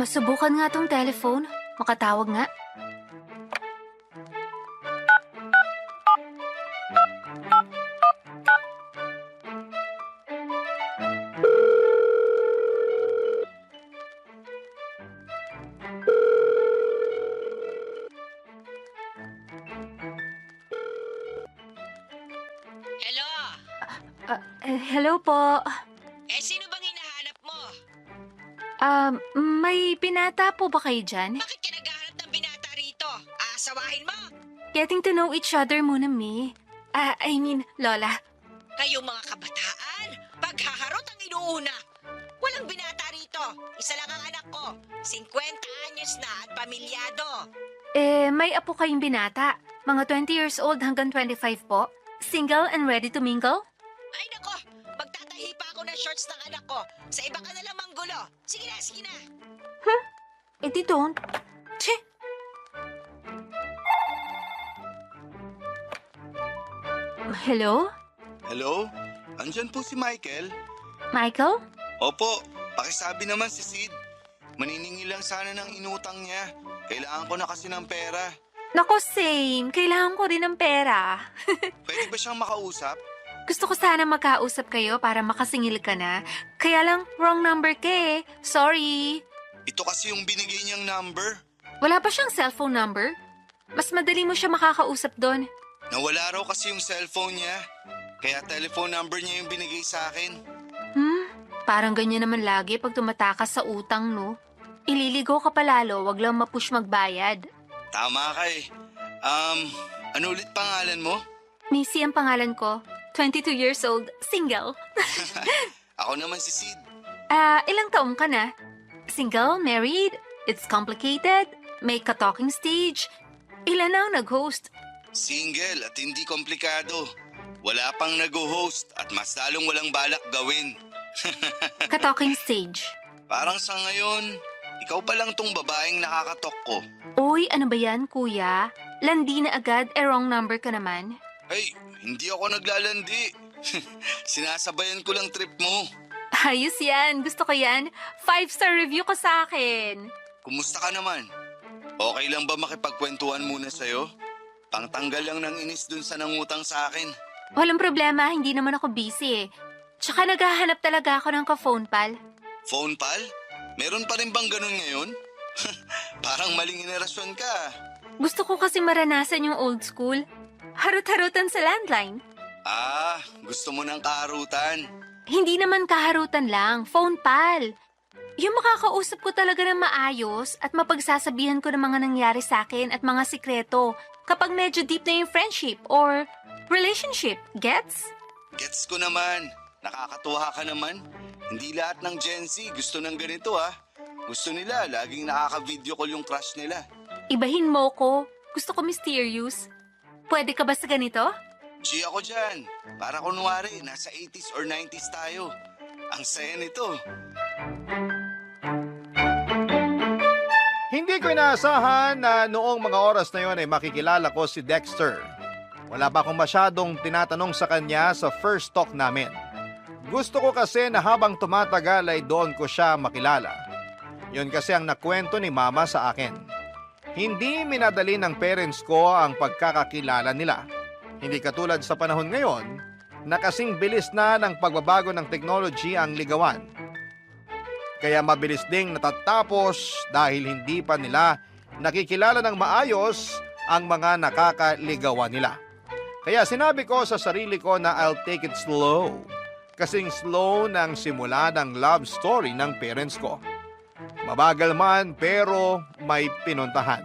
Masubukan nga tong telephone. Makatawag nga. Hello? Hello po. Sino bang hinahanap mo? May binata po ba kayo dyan? Bakit ka naghahanap ng binata rito? Aasawahin mo? Getting to know each other muna, Mi. Lola. Kayong mga kabataan, paghaharot ang inuuna. Walang binata rito. Isa lang ang anak ko. 50 anyos na at pamilyado. May apo kayong binata. Mga 20 years old hanggang 25 po. Single and ready to mingle? Ay nako, magtatahi pa ako ng shorts ng anak ko. Sa iba ka na lang manggulo. Sige na, sige na. Di don't. Che! Hello? Hello? Andyan po si Michael? Michael? Opo, pakisabi naman si Sid. Maniningi lang sana ng inutang niya. Kailangan ko na kasi ng pera. Nako, same. Kailangan ko rin ng pera. Pwede ba siyang makausap? Gusto ko sana magkausap kayo para makasingil ka na. Kaya lang, wrong number ka eh. Sorry. Ito kasi yung binigay niyang number. Wala pa siyang cellphone number? Mas madali mo siya makakausap doon. Nawala raw kasi yung cellphone niya. Kaya telephone number niya yung binigay sa akin. Parang ganyan naman lagi pag tumatakas sa utang, no? Ililigo ka palalo, wag lang mapush magbayad. Tama ka eh. Ano ulit pangalan mo? Missy ang pangalan ko. 22 years old, single. Ako naman si Sid. Ilang taong ka na? Single, married, it's complicated, may ka-talking stage. Ilan na ang nag-host? Single at hindi komplikado. Wala pang nag-host at mas lalong walang balak gawin. Ka-talking stage. Parang sa ngayon, ikaw pa lang tong babaeng nakakatok ko. Uy, ano ba yan, kuya? Landi na agad, wrong number ka naman. Ay, hindi ako naglalandi. Sinasabayan ko lang trip mo. Ayos yan, gusto ko yan. 5-star review ka sa akin. Kumusta ka naman? Okay lang ba makipagkwentuhan muna sa'yo? Pangtanggal lang ng inis dun sa nangutang sa akin. Walang problema, hindi naman ako busy eh. Tsaka naghahanap talaga ako ng ka-phone pal. Phone pal? Meron pa rin bang ganun ngayon? Parang maling henerasyon ka. Gusto ko kasi maranasan yung old school. Harut-harutan sa landline. Ah, gusto mo ng kaharutan. Hindi naman kaharutan lang, phone pal. Yung makakausap ko talaga ng maayos at mapagsasabihan ko ng mga nangyari sa akin at mga sikreto kapag medyo deep na yung friendship or relationship. Gets? Gets ko naman. Nakakatuwa ka naman. Hindi lahat ng Gen Z gusto ng ganito ha. Gusto nila, laging nakaka-video call yung crush nila. Ibahin mo ko. Gusto ko mysterious. Pwede ka ba sa ganito? G ako dyan. Para kunwari, nasa 80s or 90s tayo. Ang saya nito. Hindi ko inaasahan na noong mga oras na yon ay makikilala ko si Dexter. Wala pa akong masyadong tinatanong sa kanya sa first talk namin. Gusto ko kasi na habang tumatagal ay doon ko siya makilala. Yun kasi ang nakwento ni Mama sa akin. Hindi minadali ng parents ko ang pagkakakilala nila. Hindi katulad sa panahon ngayon na kasing bilis na ng pagbabago ng technology ang ligawan. Kaya mabilis ding natatapos dahil hindi pa nila nakikilala ng maayos ang mga nakakaligawan nila. Kaya sinabi ko sa sarili ko na I'll take it slow. Kasing slow ng simula ng love story ng parents ko. Mabagal man pero may pinuntahan.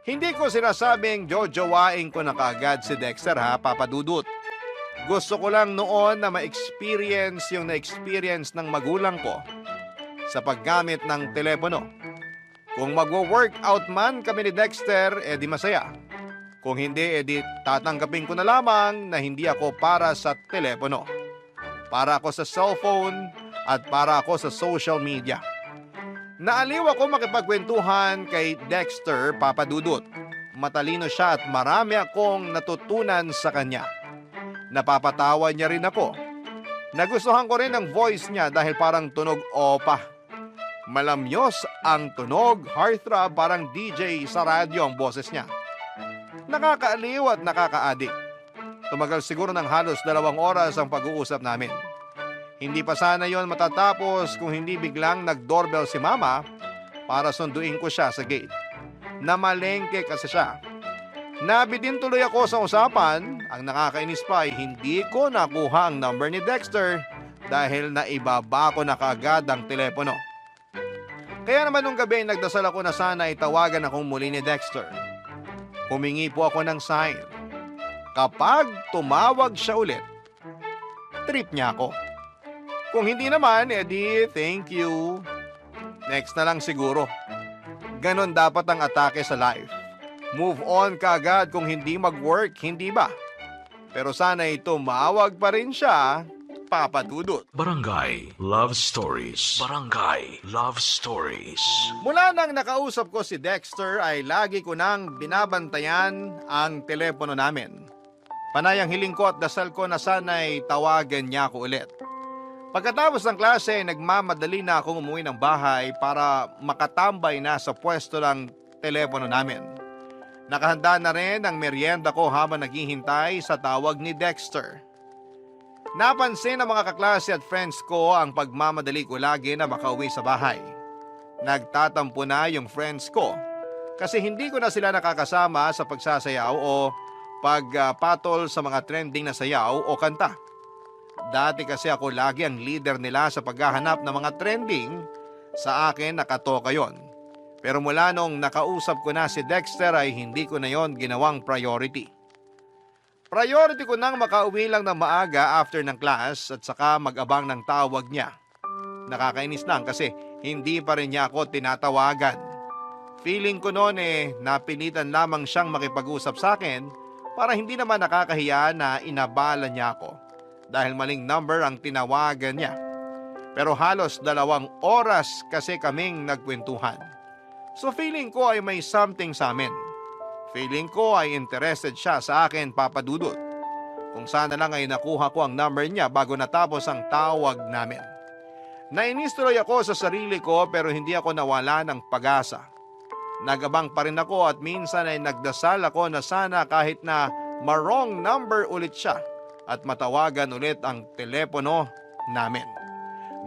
Hindi ko sinasabing jojowain ko na kaagad si Dexter ha, Papa Dudut. Gusto ko lang noon na ma-experience yung na-experience ng magulang ko sa paggamit ng telepono. Kung magwo-workout man kami ni Dexter, edi masaya. Kung hindi, edi tatanggapin ko na lamang na hindi ako para sa telepono. Para ako sa cellphone at para ako sa social media. Naaliw ako makipagkwentuhan kay Dexter, Papa Dudut. Matalino siya at marami akong natutunan sa kanya. Napapatawa niya rin ako. Nagustuhan ko rin ang voice niya dahil parang tunog opa. Malamyos ang tunog, heartthrob, parang DJ sa radyo ang boses niya. Nakakaaliw at nakakaadik. Tumagal siguro ng halos 2 oras ang pag-uusap namin. Hindi pa sana yon matatapos kung hindi biglang nag-doorbell si Mama para sunduin ko siya sa gate. Namalengke kasi siya. Nabidin tuloy ako sa usapan. Ang nakakainis pa ay hindi ko nakuha ang number ni Dexter dahil naibaba ko na kaagad ang telepono. Kaya naman nung gabi nagdasal ako na sana itawagan akong muli ni Dexter. Humingi po ako ng sign. Kapag tumawag siya ulit, trip niya ako. Kung hindi naman, edi thank you. Next na lang siguro. Ganon dapat ang atake sa life. Move on ka agad kung hindi mag-work, hindi ba? Pero sana'y tumawag pa rin siya, Papa Dudut. Barangay Love Stories. Barangay Love Stories. Mula nang nakausap ko si Dexter ay lagi ko nang binabantayan ang telepono namin. Panay ang hiling ko at dasal ko na sana'y tawagan niya ako ulit. Pagkatapos ng klase, nagmamadali na akong umuwi ng bahay para makatambay na sa pwesto ng telepono namin. Nakahanda na rin ang merienda ko habang naghihintay sa tawag ni Dexter. Napansin ng mga kaklase at friends ko ang pagmamadali ko lagi na makauwi sa bahay. Nagtatampo na yung friends ko kasi hindi ko na sila nakakasama sa pagsasayaw o pagpatol sa mga trending na sayaw o kanta. Dati kasi ako lagi ang leader nila sa paghahanap ng mga trending, sa akin nakatoka yon. Pero mula nung nakausap ko na si Dexter ay hindi ko na yon ginawang priority. Priority ko nang makauwi lang ng maaga after ng class at saka mag-abang ng tawag niya. Nakakainis lang kasi hindi pa rin niya ako tinatawagan. Feeling ko noon napilitan lamang siyang makipag-usap sa akin para hindi naman nakakahiya na inabala niya ako dahil maling number ang tinawagan niya. Pero halos 2 oras kasi kaming nagkwentuhan. So feeling ko ay may something sa amin. Feeling ko ay interested siya sa akin, Papa Dudut. Kung sana lang ay nakuha ko ang number niya bago natapos ang tawag namin. Nainis tuloy ako sa sarili ko pero hindi ako nawala ng pag-asa. Nagabang pa rin ako at minsan ay nagdasal ako na sana kahit na ma-wrong number ulit siya at matawagan ulit ang telepono namin.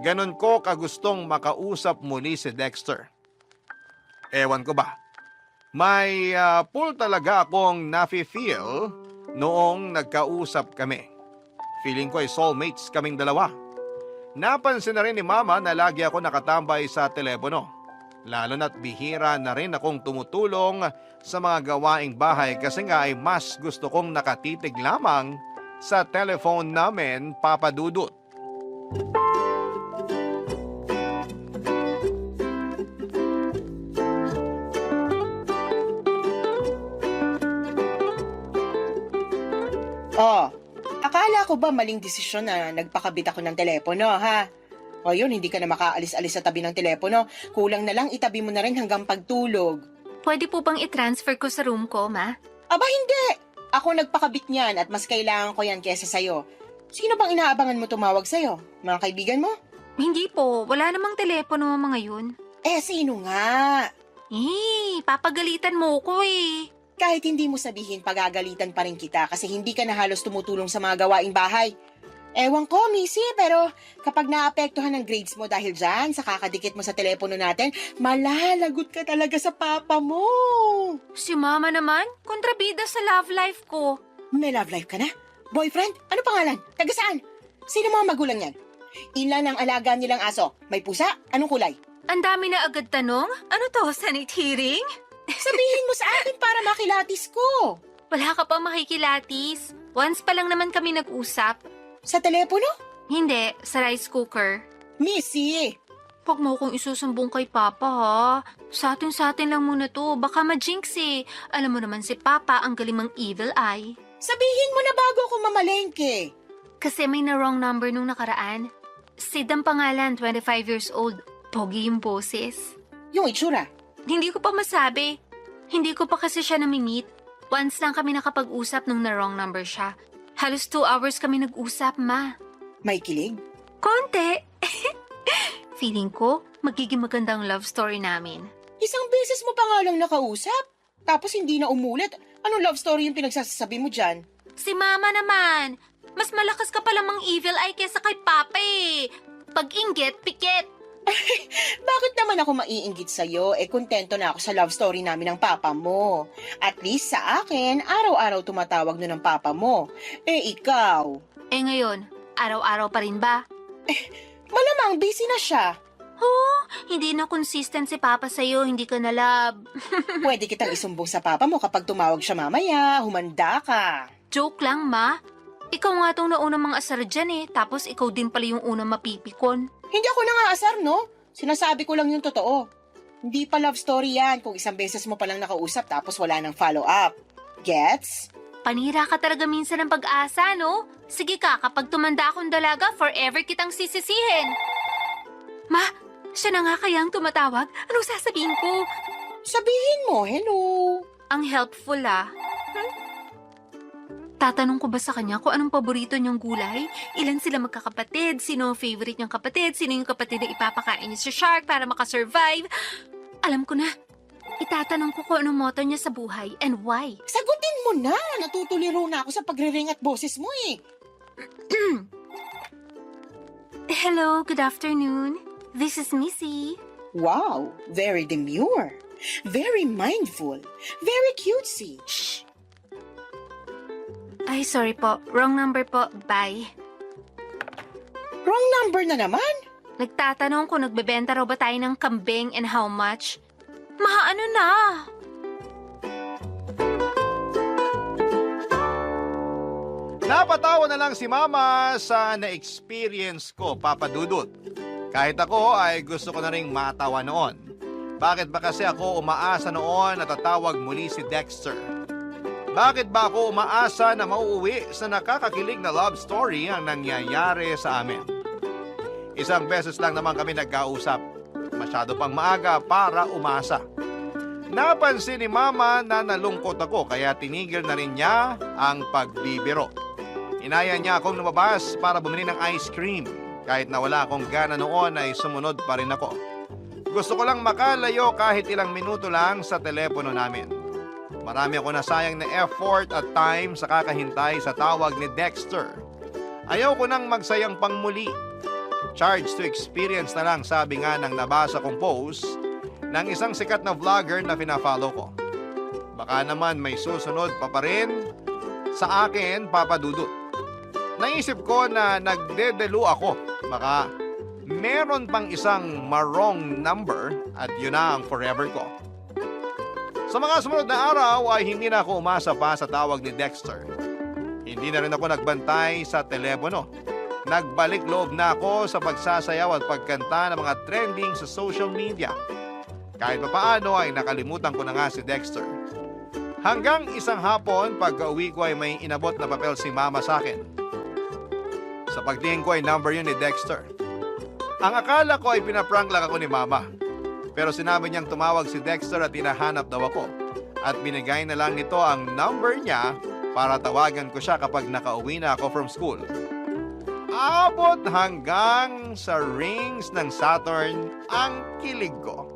Ganon ko kagustong makausap muli si Dexter. Ewan ko ba, may pull talaga akong nafe-feel noong nagkausap kami. Feeling ko ay soulmates kaming dalawa. Napansin na rin ni Mama na lagi ako nakatambay sa telepono. Lalo na't bihira na rin akong tumutulong sa mga gawaing bahay kasi nga ay mas gusto kong nakatitig lamang sa telephone namin, Papa Dudut. Oh, akala ko ba maling desisyon na nagpakabit ako ng telepono, ha? O yun, hindi ka na makaalis-alis sa tabi ng telepono. Kulang na lang itabi mo na rin hanggang pagtulog. Pwede po bang i-transfer ko sa room ko, Ma? Aba, hindi! Ako nagpakabit niyan at mas kailangan ko yan kesa sa'yo. Sino bang inaabangan mo tumawag sa'yo? Mga kaibigan mo? Hindi po. Wala namang telepono ang mga yun. Eh, sino nga? Papagalitan mo ko eh. Kahit hindi mo sabihin, pagagalitan pa rin kita kasi hindi ka na halos tumutulong sa mga gawaing bahay. Ewan ko, Missy, pero kapag naapektuhan ng grades mo dahil dyan, sa kakadikit mo sa telepono natin, malalagot ka talaga sa papa mo. Si Mama naman, kontrabida sa love life ko. May love life ka na? Boyfriend? Ano pangalan? Taga saan? Sino mga magulang yan? Ilan ang alaga nilang aso? May pusa? Anong kulay? Ang dami na agad tanong. Ano to, Senate hearing? Sabihin mo sa akin para makilatis ko. Wala ka pa makikilatis. Once pa lang naman kami nag-usap. Sa telepono? Hindi, sa rice cooker. Missy! Huwag mo kong isusumbong kay Papa ha. Sa atin lang muna to. Baka ma-jinx eh. Alam mo naman si Papa ang galing mang evil eye. Sabihin mo na bago ako mamalengke. Kasi may na-wrong number nung nakaraan. Sid ang pangalan, 25 years old. Pogi yung boses. Yung itsura. Hindi ko pa masabi. Hindi ko pa kasi siya nami-meet. Once lang kami nakapag-usap nung na-wrong number siya. Halos 2 hours kami nag-usap, Ma. May kilig? Konti. Feeling ko, magiging magandang love story namin. Isang beses mo pa nga lang nakausap. Tapos hindi na umulit. Anong love story yung pinagsasabi mo dyan? Si Mama naman. Mas malakas ka palang mang evil eye kesa kay Papa eh. Pag-inggit, pikit. Bakit naman ako maiinggit sa'yo? Kontento na ako sa love story namin ng papa mo. At least sa akin, araw-araw tumatawag nun ng papa mo. Ikaw? Ngayon, araw-araw pa rin ba? Malamang busy na siya. Hindi na consistent si Papa sa'yo, hindi ka na love. Pwede kitang isumbong sa papa mo kapag tumawag siya mamaya. Humanda ka. Joke lang, Ma. Ikaw nga tong naunang mga asar dyan eh, tapos ikaw din pala yung unang mapipikon. Hindi ako nangaasar, no? Sinasabi ko lang yung totoo. Hindi pa love story yan kung isang beses mo palang nakausap tapos wala nang follow-up. Gets? Panira ka talaga minsan ng pag-asa, no? Sige ka, kapag tumanda akong dalaga, forever kitang sisisihin. Ma, siya na nga kaya ang tumatawag? Anong sasabihin ko? Sabihin mo, hello. Ang helpful ah. Tatanong ko ba sa kanya kung anong paborito niyang gulay? Ilan sila magkakapatid? Sino ang favorite niyang kapatid? Sino yung kapatid na ipapakain niya sa shark para makasurvive? Alam ko na. Itatanong ko kung anong motto niya sa buhay and why. Sagutin mo na. Natutuliro na ako sa pagre-ring at boses mo eh. Hello, good afternoon. This is Missy. Wow, very demure. Very mindful. Very cutesy. Shh. Ay, sorry po. Wrong number po. Bye. Wrong number na naman. Nagtatanong kung nagbebenta raw ba tayo ng kambing and how much. Ano na? Napatawa na lang si Mama sa na-experience ko, Papa Dudut. Kahit ako ay gusto ko na ring matawa noon. Bakit ba kasi ako umaasa noon na tatawag muli si Dexter? Bakit ba ako umaasa na mauuwi sa nakakakilig na love story ang nangyayari sa amin? Isang beses lang naman kami nagkausap. Masyado pang maaga para umasa. Napansin ni Mama na nalungkot ako kaya tinigil na rin niya ang pagbibiro. Inaya niya akong lumabas para bumili ng ice cream. Kahit na wala akong gana noon ay sumunod pa rin ako. Gusto ko lang makalayo kahit ilang minuto lang sa telepono namin. Marami ako nasayang na effort at time sa kakahintay sa tawag ni Dexter. Ayaw ko nang magsayang pang muli. Charge to experience na lang, sabi nga ng nabasa kong post ng isang sikat na vlogger na pinafollow ko. Baka naman may susunod pa rin sa akin, Papa Dudut. Naisip ko na nagdedelu ako. Baka meron pang isang marong number at yun na ang forever ko. Sa mga sumunod na araw ay hindi na ako umasa pa sa tawag ni Dexter. Hindi na rin ako nagbantay sa telepono. Nagbalik loob na ako sa pagsasayaw at pagkanta ng mga trending sa social media. Kahit papaano ay nakalimutan ko na nga si Dexter. Hanggang isang hapon, pagka-uwi ko ay may inabot na papel si Mama sa akin. Sa pagtingin ko ay number yun ni Dexter. Ang akala ko ay pinaprank lang ako ni Mama. Pero sinabi niyang tumawag si Dexter at hinahanap daw ako. At binigay na lang nito ang number niya para tawagan ko siya kapag nakauwi na ako from school. Abot hanggang sa rings ng Saturn ang kilig ko.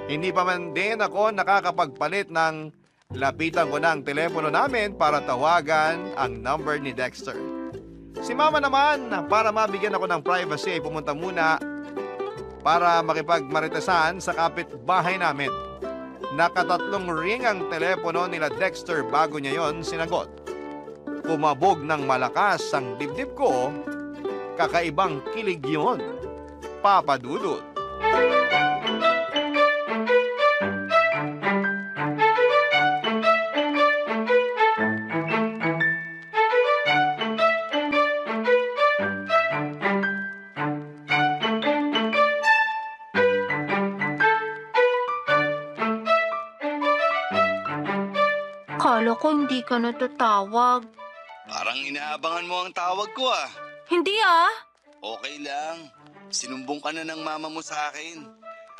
Hindi pa man din ako nakakapagpalit ng lapitan ko ng telepono namin para tawagan ang number ni Dexter. Si Mama naman, para mabigyan ako ng privacy ay pumunta muna para makipagmaritesan sa kapitbahay namin. Nakatatlong ring ang telepono nila Dexter bago niya yon sinagot. Kumabog ng malakas ang dibdib ko. Kakaibang kilig yun, Papa Dudut. Kala ko hindi ka natatawag. Parang inaabangan mo ang tawag ko ah. Hindi ah. Okay lang. Sinumbong ka na ng mama mo sa akin.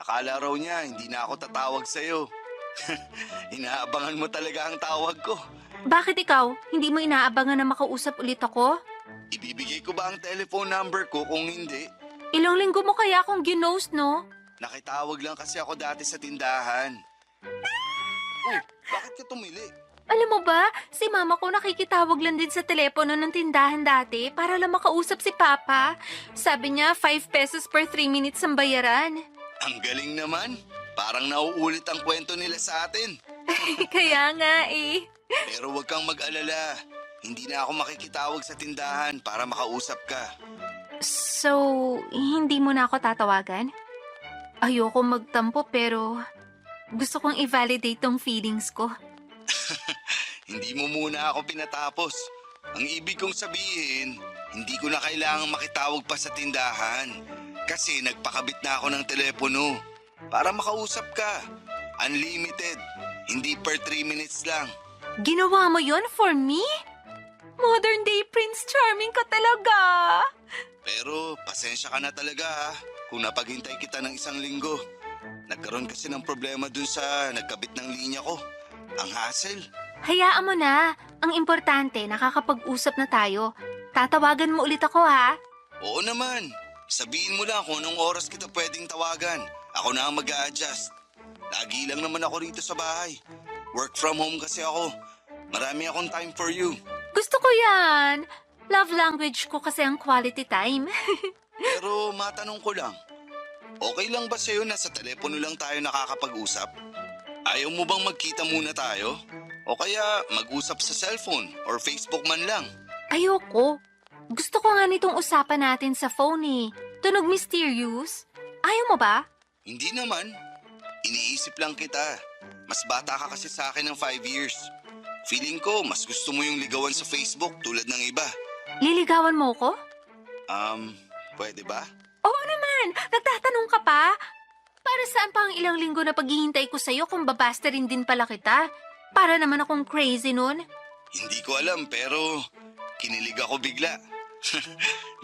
Akala raw niya hindi na ako tatawag sa'yo. Inaabangan mo talaga ang tawag ko. Bakit ikaw? Hindi mo inaabangan na makausap ulit ako? Ibibigay ko ba ang telephone number ko kung hindi? Ilang linggo mo kaya akong ginost, no? Nakitawag lang kasi ako dati sa tindahan. Oh, bakit ka tumili? Alam mo ba, si mama ko nakikitawag lang din sa telepono ng tindahan dati para lang makausap si Papa. Sabi niya, 5 pesos per 3 minutes ang bayaran. Ang galing naman. Parang nauulit ang kwento nila sa atin. Kaya nga eh. Pero huwag kang mag-alala. Hindi na ako makikitawag sa tindahan para makausap ka. So, hindi mo na ako tatawagan? Ayoko magtampo pero gusto kong i-validate tong feelings ko. Hindi mo muna ako pinatapos. Ang ibig kong sabihin, hindi ko na kailangang makitawag pa sa tindahan. Kasi nagpakabit na ako ng telepono para makausap ka. Unlimited, hindi per 3 minutes lang. Ginawa mo yon for me? Modern day Prince Charming ka talaga. Pero pasensya ka na talaga ha, kung napaghintay kita ng 1 linggo. Nagkaroon kasi ng problema dun sa nagkabit ng linya ko. Ang hassle. Hayaan mo na. Ang importante, nakakapag-usap na tayo. Tatawagan mo ulit ako, ha? Oo naman. Sabihin mo lang kung anong oras kita pwedeng tawagan. Ako na ang mag-a-adjust. Lagi lang naman ako rito sa bahay. Work from home kasi ako. Marami akong time for you. Gusto ko yan. Love language ko kasi ang quality time. Pero matanong ko lang. Okay lang ba sa'yo na sa telepono lang tayo nakakapag-usap? Ayaw mo bang magkita muna tayo? O kaya mag-usap sa cellphone or Facebook man lang? Ayoko. Gusto ko nga nitong usapan natin sa phone eh. Tunog mysterious. Ayaw mo ba? Hindi naman. Iniisip lang kita. Mas bata ka kasi sa akin ng 5 years. Feeling ko mas gusto mo yung ligawan sa Facebook tulad ng iba. Liligawan mo ko? Pwede ba? Oo naman. Nagtatanong ka pa? Para saan pa ang ilang linggo na paghihintay ko sa'yo kung babasta rin din pala kita? Para naman akong crazy nun. Hindi ko alam pero kinilig ako bigla.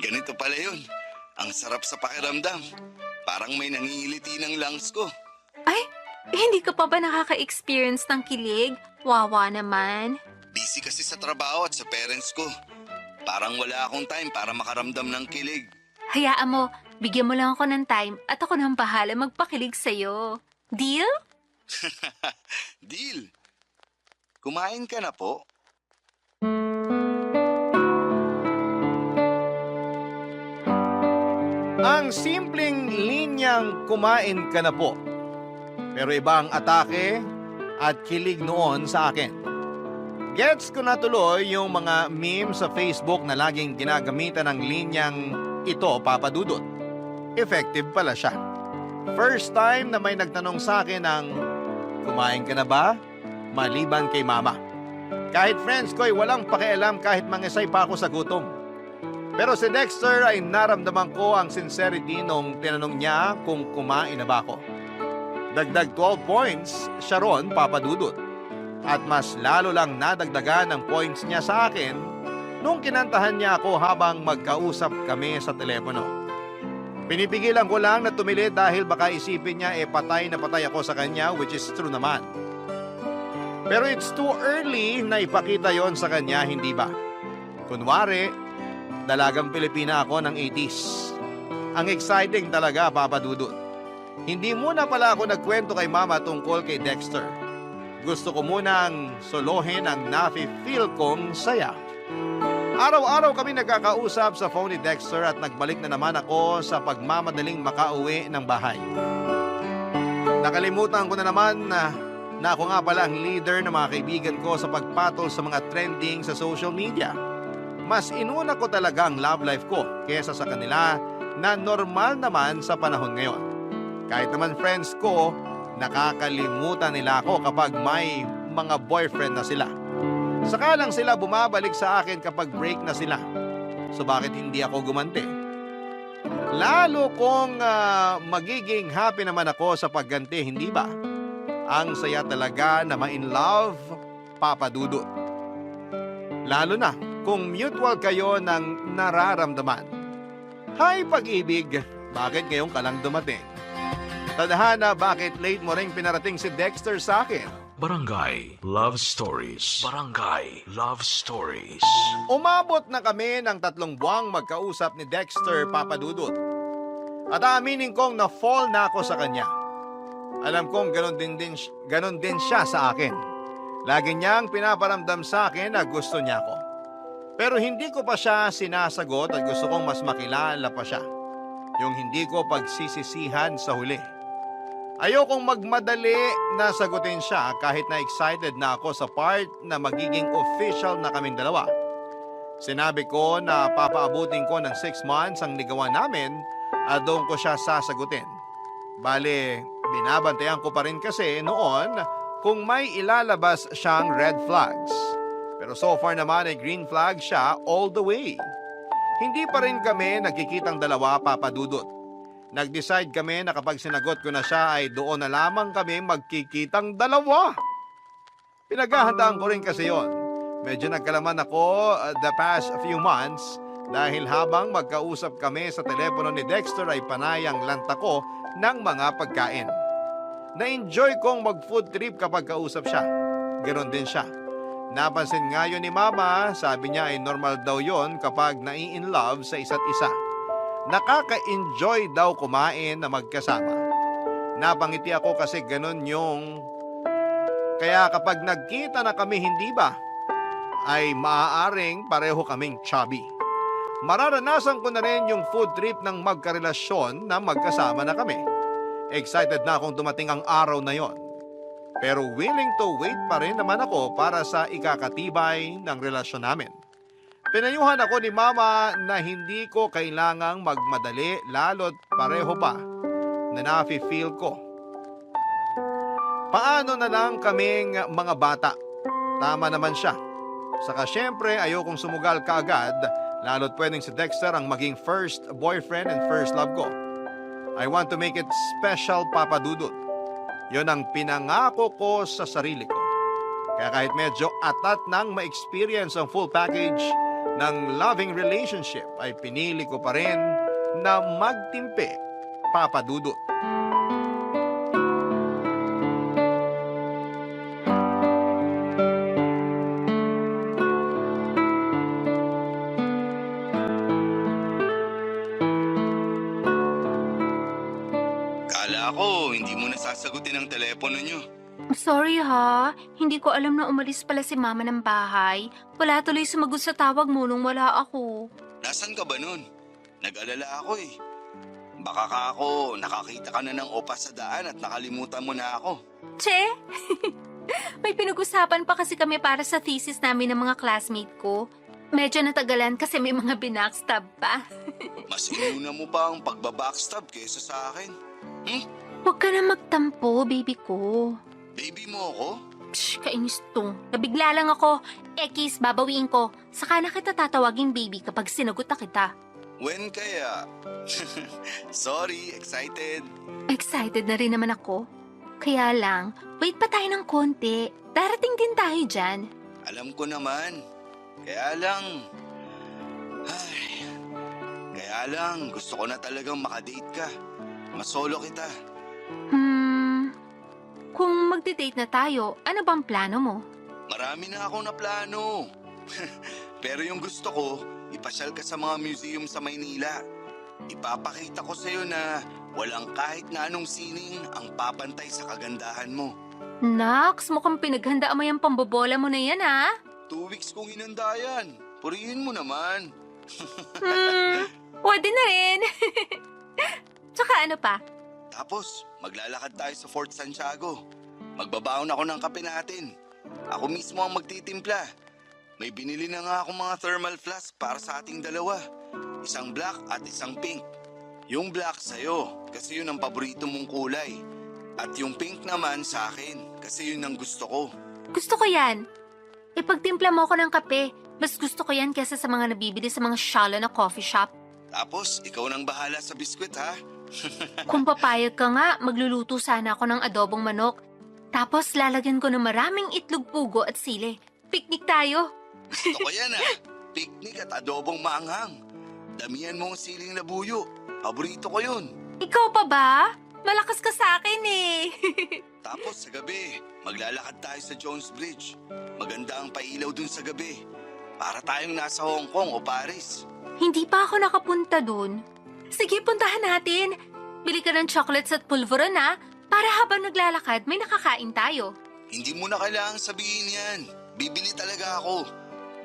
Ganito pala yun. Ang sarap sa pakiramdam. Parang may nangingiliti ng lungs ko. Ay, Hindi ka pa ba nakaka-experience ng kilig? Wawa naman. Busy kasi sa trabaho at sa parents ko. Parang wala akong time para makaramdam ng kilig. Hayaan mo, bigyan mo lang ako ng time at ako nang bahala magpakilig sa'yo. Deal? Deal. Kumain ka na po? Ang simpleng linyang kumain ka na po. Pero iba ang atake at kilig noon sa akin. Gets ko na tuloy yung mga memes sa Facebook na laging ginagamitan ng linyang ito, Papa Dudut. Effective pala siya. First time na may nagtanong sa akin ng, kumain ka na ba? Maliban kay mama. Kahit friends ko ay walang pakialam kahit mangisay pa ako sa gutom. Pero si Dexter ay naramdaman ko ang sincerity nung tinanong niya kung kumain na ba ako. Dagdag 12 points siya ron, Papa Dudut. At mas lalo lang nadagdagan ang points niya sa akin nung kinantahan niya ako habang magkausap kami sa telepono. Pinipigilan ko lang na tumili dahil baka isipin niya patay na patay ako sa kanya, which is true naman. Pero it's too early na ipakita yon sa kanya, hindi ba? Kunwari, dalagang Pilipina ako ng 80s. Ang exciting talaga, Papa Dudut. Hindi muna pala ako nagkwento kay Mama tungkol kay Dexter. Gusto ko munang solohin ang nafe-feel kong saya. Araw-araw kami nagkakausap sa phone ni Dexter at nagbalik na naman ako sa pagmamadaling makauwi ng bahay. Nakalimutan ko na naman na ako nga pala ang leader ng mga kaibigan ko sa pagpatol sa mga trending sa social media. Mas inuna ko talaga ang love life ko kesa sa kanila na normal naman sa panahon ngayon. Kahit naman friends ko, nakakalimutan nila ako kapag may mga boyfriend na sila. Saka lang sila bumabalik sa akin kapag break na sila. So bakit hindi ako gumanti? Lalo kung magiging happy naman ako sa pagganti, hindi ba? Ang saya talaga na ma-in love, Papa Dudut. Lalo na kung mutual kayo ng nararamdaman. Hi pag-ibig, bakit ngayon ka lang dumating? Tadhana, bakit late mo ring pinarating si Dexter sa akin? Barangay Love Stories. Barangay Love Stories. Umabot na kami ng 3 buwang magkausap ni Dexter, Papa Dudut. At aaminin kong na-fall na ako sa kanya. Alam kong ganon din siya sa akin. Lagi niyang pinaparamdam sa akin na gusto niya ako. Pero hindi ko pa siya sinasagot at gusto kong mas makilala pa siya. Yung hindi ko pagsisisihan sa huli. Ayokong magmadali na sagutin siya kahit na excited na ako sa part na magiging official na kaming dalawa. Sinabi ko na papaabutin ko ng 6 months ang ligawan namin at doon ko siya sasagutin. Bale, binabantayan ko pa rin kasi noon kung may ilalabas siyang red flags. Pero so far naman ay green flag siya all the way. Hindi pa rin kami nagkikitang dalawa, Papa Dudut. Nag-decide kami na kapag sinagot ko na siya ay doon na lamang kami magkikitang dalawa. Pinaghahandaan ko rin kasi yon. Medyo nagkalaman ako the past few months dahil habang magkausap kami sa telepono ni Dexter ay panayang lanta ko ng mga pagkain. Na-enjoy kong mag-food trip kapag kausap siya. Ganon din siya. Napansin nga yun ni Mama, sabi niya ay normal daw yon kapag nai-in-love sa isa't isa. Nakaka-enjoy daw kumain na magkasama. Napangiti ako kasi ganon yung... Kaya kapag nagkita na kami, hindi ba, ay maaaring pareho kaming chubby. Mararanasan ko na rin yung food trip ng magkarelasyon na magkasama na kami. Excited na akong dumating ang araw na yon. Pero willing to wait pa rin naman ako para sa ikakatibay ng relasyon namin. Pinayuhan ako ni Mama na hindi ko kailangang magmadali lalo't pareho pa na nafe-feel ko. Paano na lang kaming mga bata? Tama naman siya. Saka syempre ayokong sumugal kaagad lalo't pwedeng si Dexter ang maging first boyfriend and first love ko. I want to make it special, Papa Dudut. Yon ang pinangako ko sa sarili ko. Kaya kahit medyo atat nang ma-experience ang full package ng loving relationship ay pinili ko pa rin na magtimpe, Papa Dudut. Akala ko hindi mo nasasagutin ang telepono nyo. Sorry ha, hindi ko alam na umalis pala si mama ng bahay. Wala tuloy sumagot sa tawag mo nung wala ako. Nasaan ka ba nun? Nag-alala ako eh. Baka ka ako, nakakita ka na ng opa sa daan at nakalimutan mo na ako. Che! May pinag-usapan pa kasi kami para sa thesis namin ng mga classmate ko. Medyo natagalan kasi may mga binackstab pa. Mas inuna mo pa ang pagbabackstab kesa sa akin. Huwag ka na magtampo, baby ko. Baby mo ako? Psh, kainis to. Nabigla lang ako. Ekis, babawiin ko. Saka na kita tatawaging baby kapag sinagot na kita. When kaya? Sorry, excited. Excited na rin naman ako. Kaya lang, wait pa tayo ng konti. Darating din tayo dyan. Alam ko naman. Kaya lang... gusto ko na talagang makadate ka. Masolo kita. Kung magde-date na tayo, ano bang plano mo? Marami na akong naplano. Pero yung gusto ko, ipasyal ka sa mga museum sa Maynila. Ipapakita ko sa'yo na walang kahit na anong sining ang papantay sa kagandahan mo. Naks, mukhang pinaghandaan mo yung pambobola mo na yan, ha? 2 weeks kong inanda yan. Purihin mo naman. Pwede na rin. Tsaka ano pa? Tapos, maglalakad tayo sa Fort Santiago. Magbabaon ako ng kape natin. Ako mismo ang magtitimpla. May binili na nga akong mga thermal flask para sa ating dalawa. Isang black at isang pink. Yung black sa'yo, kasi yun ang paborito mong kulay. At yung pink naman sa akin, kasi yun ang gusto ko. Gusto ko yan. Ipagtimpla mo ako ng kape. Mas gusto ko yan kesa sa mga nabibili sa mga shallow na coffee shop. Tapos, ikaw nang bahala sa biskwit, ha? Kung papayag ka nga, magluluto sana ako ng adobong manok. Tapos lalagyan ko ng maraming itlog pugo at sili. Picnic tayo. Gusto ko yan, ha? Picnic at adobong maanghang. Damihan mo ang siling labuyo. Paborito ko yun. Ikaw pa ba? Malakas ka sa akin eh. Tapos sa gabi, maglalakad tayo sa Jones Bridge. Maganda ang pailaw dun sa gabi. Para tayong nasa Hong Kong o Paris. Hindi pa ako nakapunta dun. Sige, puntahan natin. Bili ka ng chocolates at pulveron na para habang naglalakad may nakakain tayo. Hindi mo na kailangang sabihin yan. Bibili talaga ako.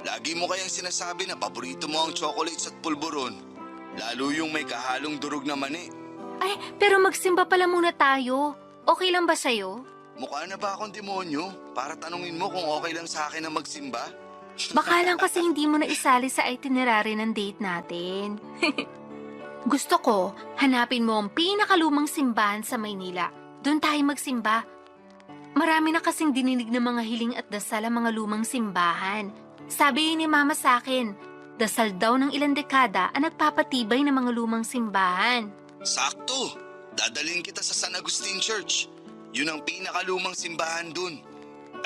Lagi mo kayang sinasabi na paborito mo ang chocolates at pulburon. Lalo yung may kahalong durog na mani. Ay, pero magsimba pala muna tayo. Okay lang ba sa'yo? Mukha na ba akong demonyo para tanungin mo kung okay lang sa akin na magsimba? Baka lang kasi hindi mo na isali sa itinerary ng date natin. Gusto ko, hanapin mo ang pinakalumang simbahan sa Maynila. Doon tayo magsimba. Marami na kasing dininig ng mga hiling at dasal ang mga lumang simbahan. Sabi ni Mama sa akin, dasal daw ng ilang dekada ang nagpapatibay ng mga lumang simbahan. Sakto! Dadalhin kita sa San Agustin Church. Yun ang pinakalumang simbahan dun.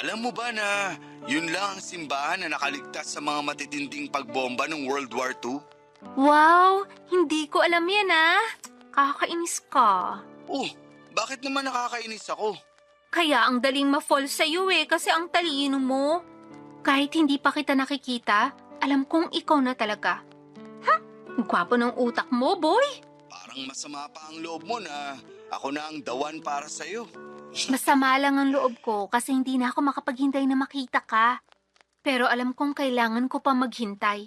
Alam mo ba na yun lang ang simbahan na nakaligtas sa mga matitinding pagbomba ng World War II? Wow! Hindi ko alam yan Kakainis ka. Oh, bakit naman nakakainis ako? Kaya ang daling ma-fall sa'yo kasi ang talino mo. Kahit hindi pa kita nakikita, alam kong ikaw na talaga. Ang gwapo ng utak mo, boy! Parang masama pa ang loob mo na ako na ang dawan para sa'yo. Masama lang ang loob ko kasi hindi na ako makapaghintay na makita ka. Pero alam kong kailangan ko pa maghintay.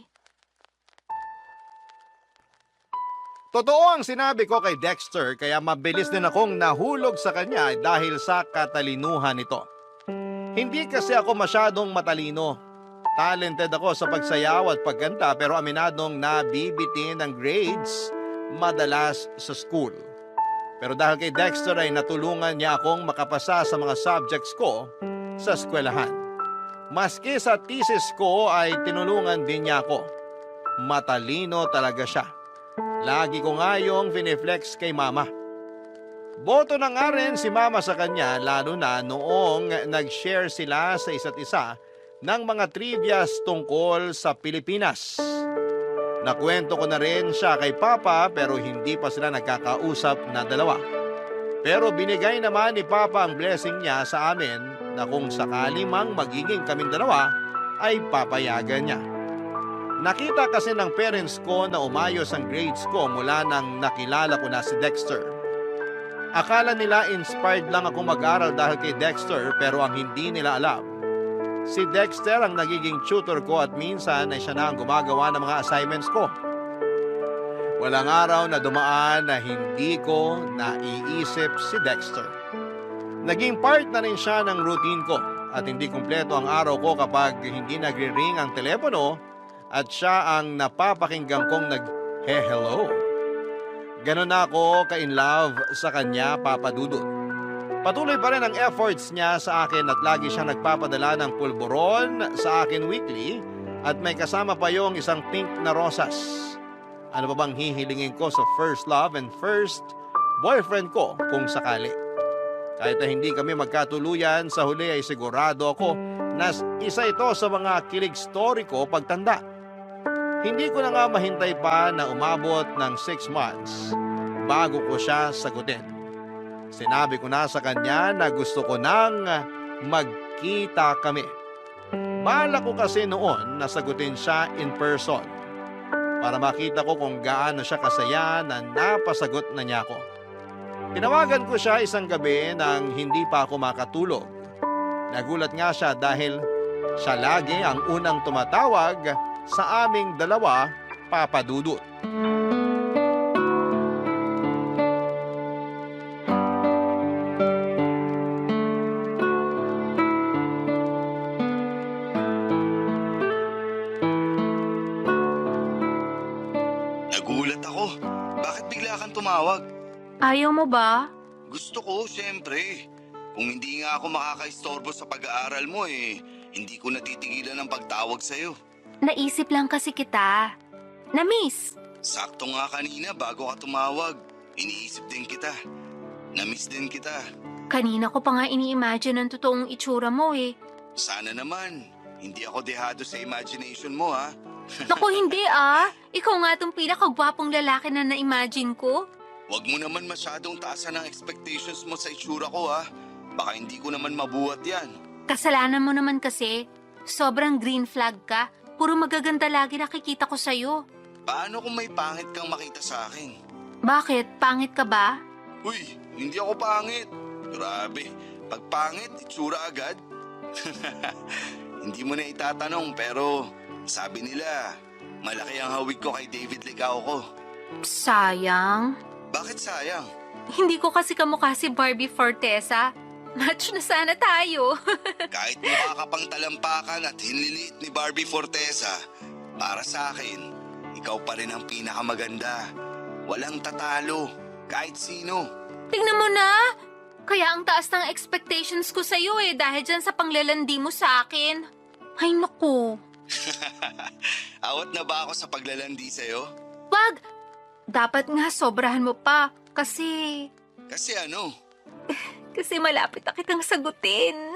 Totoo ang sinabi ko kay Dexter kaya mabilis din akong nahulog sa kanya dahil sa katalinuhan nito. Hindi kasi ako masyadong matalino. Talented ako sa pagsayaw at pagkanta pero aminadong nabibitin ng grades madalas sa school. Pero dahil kay Dexter ay natulungan niya akong makapasa sa mga subjects ko sa eskwelahan. Maski sa thesis ko ay tinulungan din niya ako. Matalino talaga siya. Lagi ko nga yung finiflex kay Mama. Boto na nga rin si Mama sa kanya lalo na noong nag-share sila sa isa't isa ng mga trivias tungkol sa Pilipinas. Nakwento ko na rin siya kay Papa pero hindi pa sila nagkakausap na dalawa. Pero binigay naman ni Papa ang blessing niya sa amin na kung sakali mang magiging kaming dalawa ay papayagan niya. Nakita kasi ng parents ko na umayos ang grades ko mula nang nakilala ko na si Dexter. Akala nila inspired lang ako mag-aral dahil kay Dexter pero ang hindi nila alam, si Dexter ang nagiging tutor ko at minsan ay siya na ang gumagawa ng mga assignments ko. Walang araw na dumaan na hindi ko naiisip si Dexter. Naging part na rin siya ng routine ko at hindi kumpleto ang araw ko kapag hindi nagre-ring ang telepono at siya ang napapakinggan kong nag-hello. Ganon na ako ka-in love sa kanya, Papa Dudut. Patuloy pa rin ang efforts niya sa akin at lagi siyang nagpapadala ng pulburon sa akin weekly at may kasama pa yung isang pink na rosas. Ano pa bang hihilingin ko sa first love and first boyfriend ko kung sakali? Kahit na hindi kami magkatuluyan, sa huli ay sigurado ako na isa ito sa mga kilig story ko pagtanda. Hindi ko na nga mahintay pa na umabot ng 6 months bago ko siya sagutin. Sinabi ko na sa kanya na gusto ko nang magkita kami. Balak ko kasi noon na sagutin siya in person para makita ko kung gaano siya kasaya na napasagot na niya ako. Tinawagan ko siya isang gabi nang hindi pa ako makatulog. Nagulat nga siya dahil siya lagi ang unang tumatawag sa aming dalawa, Papa Dudut. Nagulat ako. Bakit bigla kang tumawag? Ayaw mo ba? Gusto ko, syempre. Kung hindi nga ako makakaistorbo sa pag-aaral mo hindi ko natitigilan ng pagtawag sa'yo. Naisip lang kasi kita. Na-miss. Sakto nga kanina bago ka tumawag. Iniisip din kita. Na-miss din kita. Kanina ko pa nga ini-imagine ang totoong itsura mo eh. Sana naman. Hindi ako dehado sa imagination mo, ha? Naku, hindi ah. Ikaw nga tong pinakagwapong lalaki na na-imagine ko. Huwag mo naman masyadong taasan ang expectations mo sa itsura ko, ha? Baka hindi ko naman mabuhat yan. Kasalanan mo naman kasi. Sobrang green flag ka. Puro magaganda lagi nakikita ko sa'yo. Paano kung may pangit kang makita sa akin? Bakit? Pangit ka ba? Uy, hindi ako pangit. Grabe, pag pangit, itsura agad. Hindi mo na itatanong pero sabi nila, malaki ang hawig ko kay David Licao ko. Sayang. Bakit sayang? Hindi ko kasi kamukha si Barbie Fortesa. Match na sana tayo. Kahit mukha ka pang talampakan at hinliliit ni Barbie Fortesa, para sa akin, ikaw pa rin ang pinakamaganda. Walang tatalo, kahit sino. Tingnan mo na. Kaya ang taas ng expectations ko sa'yo dahil dyan sa panglalandi mo sa akin. Ay naku. Awat na ba ako sa paglalandi sa'yo? Wag! Dapat nga sobrahan mo pa kasi... Kasi ano? Kasi malapit na kitang sagutin.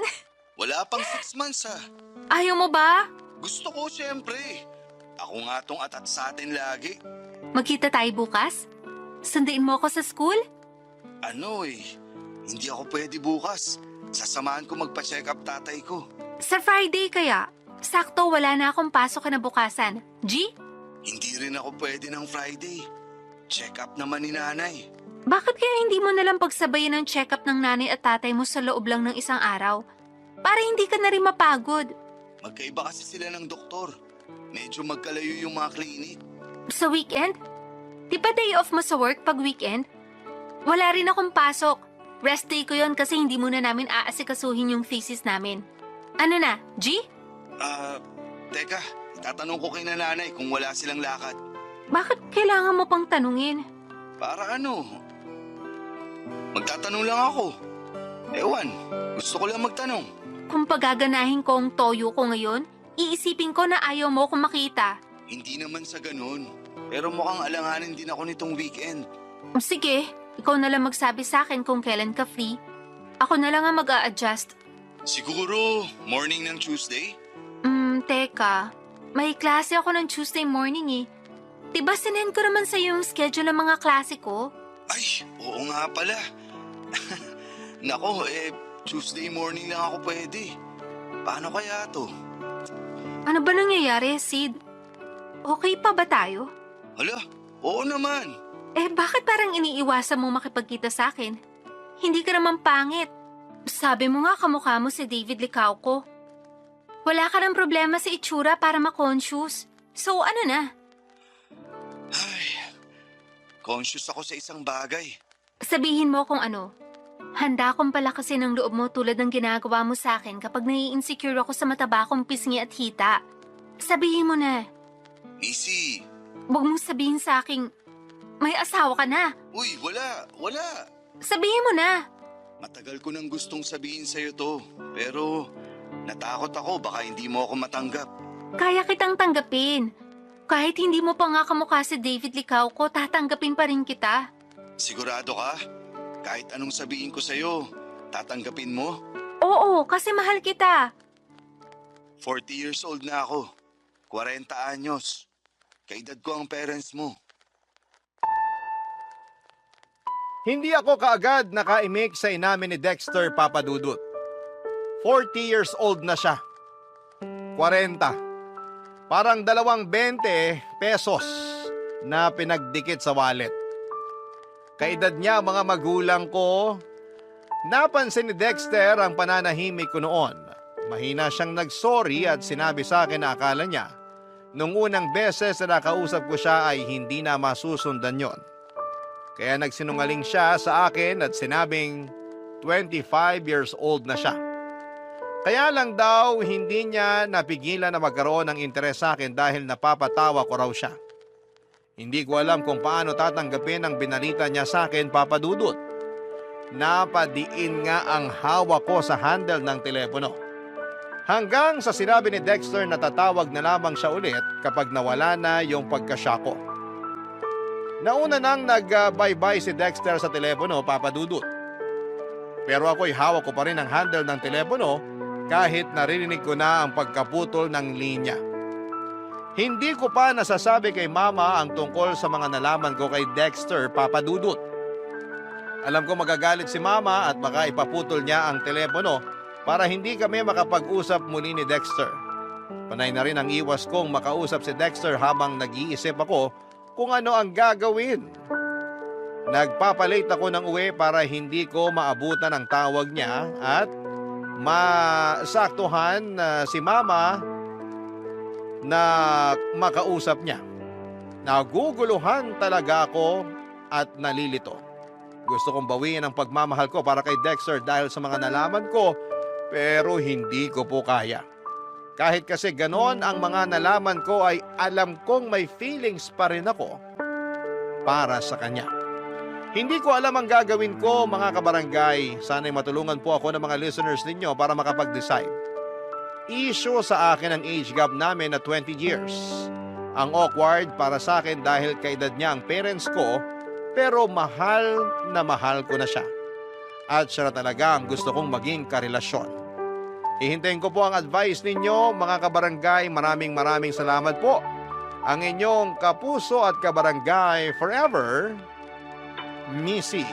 Wala pang 6 months ha. Ayaw mo ba? Gusto ko siyempre. Ako nga tong atat sa atin lagi. Magkita tayo bukas? Sunduin mo ako sa school? Ano hindi ako pwede bukas. Sasamahan ko magpa-check up tatay ko. Sa Friday kaya? Sakto wala na akong pasok kinabukasan. G? Hindi rin ako pwede ng Friday. Check up naman ni nanay. Bakit kaya hindi mo nalang pagsabayin ng check-up ng nanay at tatay mo sa loob lang ng isang araw? Para hindi ka na rin mapagod. Magkaiba kasi sila ng doktor. Medyo magkalayo yung mga clinic. Sa weekend? Di ba day off mo sa work pag weekend? Wala rin akong pasok. Rest day ko yon kasi hindi muna namin aasikasuhin yung thesis namin. Ano na, G? Teka. Tatanong ko kay nanay kung wala silang lakad. Bakit kailangan mo pang tanungin? Para ano? Magtatanong lang ako. Ewan, gusto ko lang magtanong. Kung pagaganahin ko ang toyo ko ngayon, iisipin ko na ayaw mo akong makita. Hindi naman sa ganun. Pero mukhang alanganin din ako nitong weekend. Sige, ikaw na lang magsabi sa akin kung kailan ka free. Ako na lang ang mag-a-adjust. Siguro, morning ng Tuesday? Teka. May klase ako ng Tuesday morning eh. Diba sinend ko naman sa yung schedule ng mga klase ko? Ay, oo nga pala. Nako, Tuesday morning lang ako pwede. Paano kaya to? Ano ba nangyayari, Sid? Okay pa ba tayo? Hala, oo naman. Bakit parang iniiwasan mo makipagkita sa akin? Hindi ka naman pangit. Sabi mo nga kamukha mo si David Licauco. Wala ka ng problema sa itsura para ma-conscious. So ano na? Ay, conscious ako sa isang bagay. Sabihin mo kung ano. Handa akong palakasin ng loob mo tulad ng ginagawa mo sa akin kapag nai-insecure ako sa mataba kong pisngi at hita. Sabihin mo na. Missy, Huwag mong sabihin sa akin, may asawa ka na. uy, wala. Sabihin mo na. Matagal ko nang gustong sabihin sa'yo to, pero natakot ako baka hindi mo ako matanggap. Kaya kitang tanggapin. Kahit hindi mo pa nga kamukha si David Licauco, tatanggapin pa rin kita. Sigurado ka? Kahit anong sabihin ko sa'yo, tatanggapin mo? Oo, kasi mahal kita. 40 years old na ako. 40 anyos. Kaedad ko ang parents mo. Hindi ako kaagad nakaimik sa inamin ni Dexter Papadudut. 40 years old na siya. 40. Parang 20 pesos na pinagdikit sa wallet. Kaedad niya mga magulang ko. Napansin ni Dexter ang pananahimik ko noon. Mahina siyang nagsorry at sinabi sa akin na akala niya nung unang beses na nakausap ko siya ay hindi na masusundan yon. Kaya nagsinungaling siya sa akin at sinabing 25 years old na siya. Kaya lang daw hindi niya napigilan na magkaroon ng interes sa akin dahil napapatawa ko raw siya. Hindi ko alam kung paano tatanggapin ang binalita niya sa akin, Papa Dudut. Napadiin nga ang hawak ko sa handle ng telepono. Hanggang sa sinabi ni Dexter na tatawag na lamang siya ulit kapag nawala na yung pagkasya ko. Nauna nang nag-bye-bye si Dexter sa telepono, Papa Dudut. Pero ako'y hawak ko pa rin ang handle ng telepono kahit narinig ko na ang pagkaputol ng linya. Hindi ko pa nasasabi kay Mama ang tungkol sa mga nalaman ko kay Dexter, Papa Dudut. Alam ko magagalit si Mama at baka ipaputol niya ang telepono para hindi kami makapag-usap muli ni Dexter. Panay na rin ang iwas kong makausap si Dexter habang nag-iisip ako kung ano ang gagawin. Nagpapalate ako ng uwi para hindi ko maabutan ang tawag niya at masaktuhan si Mama na makausap niya. Naguguluhan talaga ako at nalilito. Gusto kong bawiin ang pagmamahal ko para kay Dexter dahil sa mga nalaman ko pero hindi ko po kaya. Kahit kasi ganon ang mga nalaman ko ay alam kong may feelings pa rin ako para sa kanya. Hindi ko alam ang gagawin ko mga kabarangay. Sana'y matulungan po ako ng mga listeners ninyo para makapag-decide. Issue sa akin ang age gap namin na 20 years. Ang awkward para sa akin dahil kaedad niya ang parents ko pero mahal ko na siya. At siya na talaga ang gusto kong maging karelasyon. Hihintayin ko po ang advice ninyo mga kabarangay. Maraming salamat po. Ang inyong kapuso at kabarangay forever, Missy.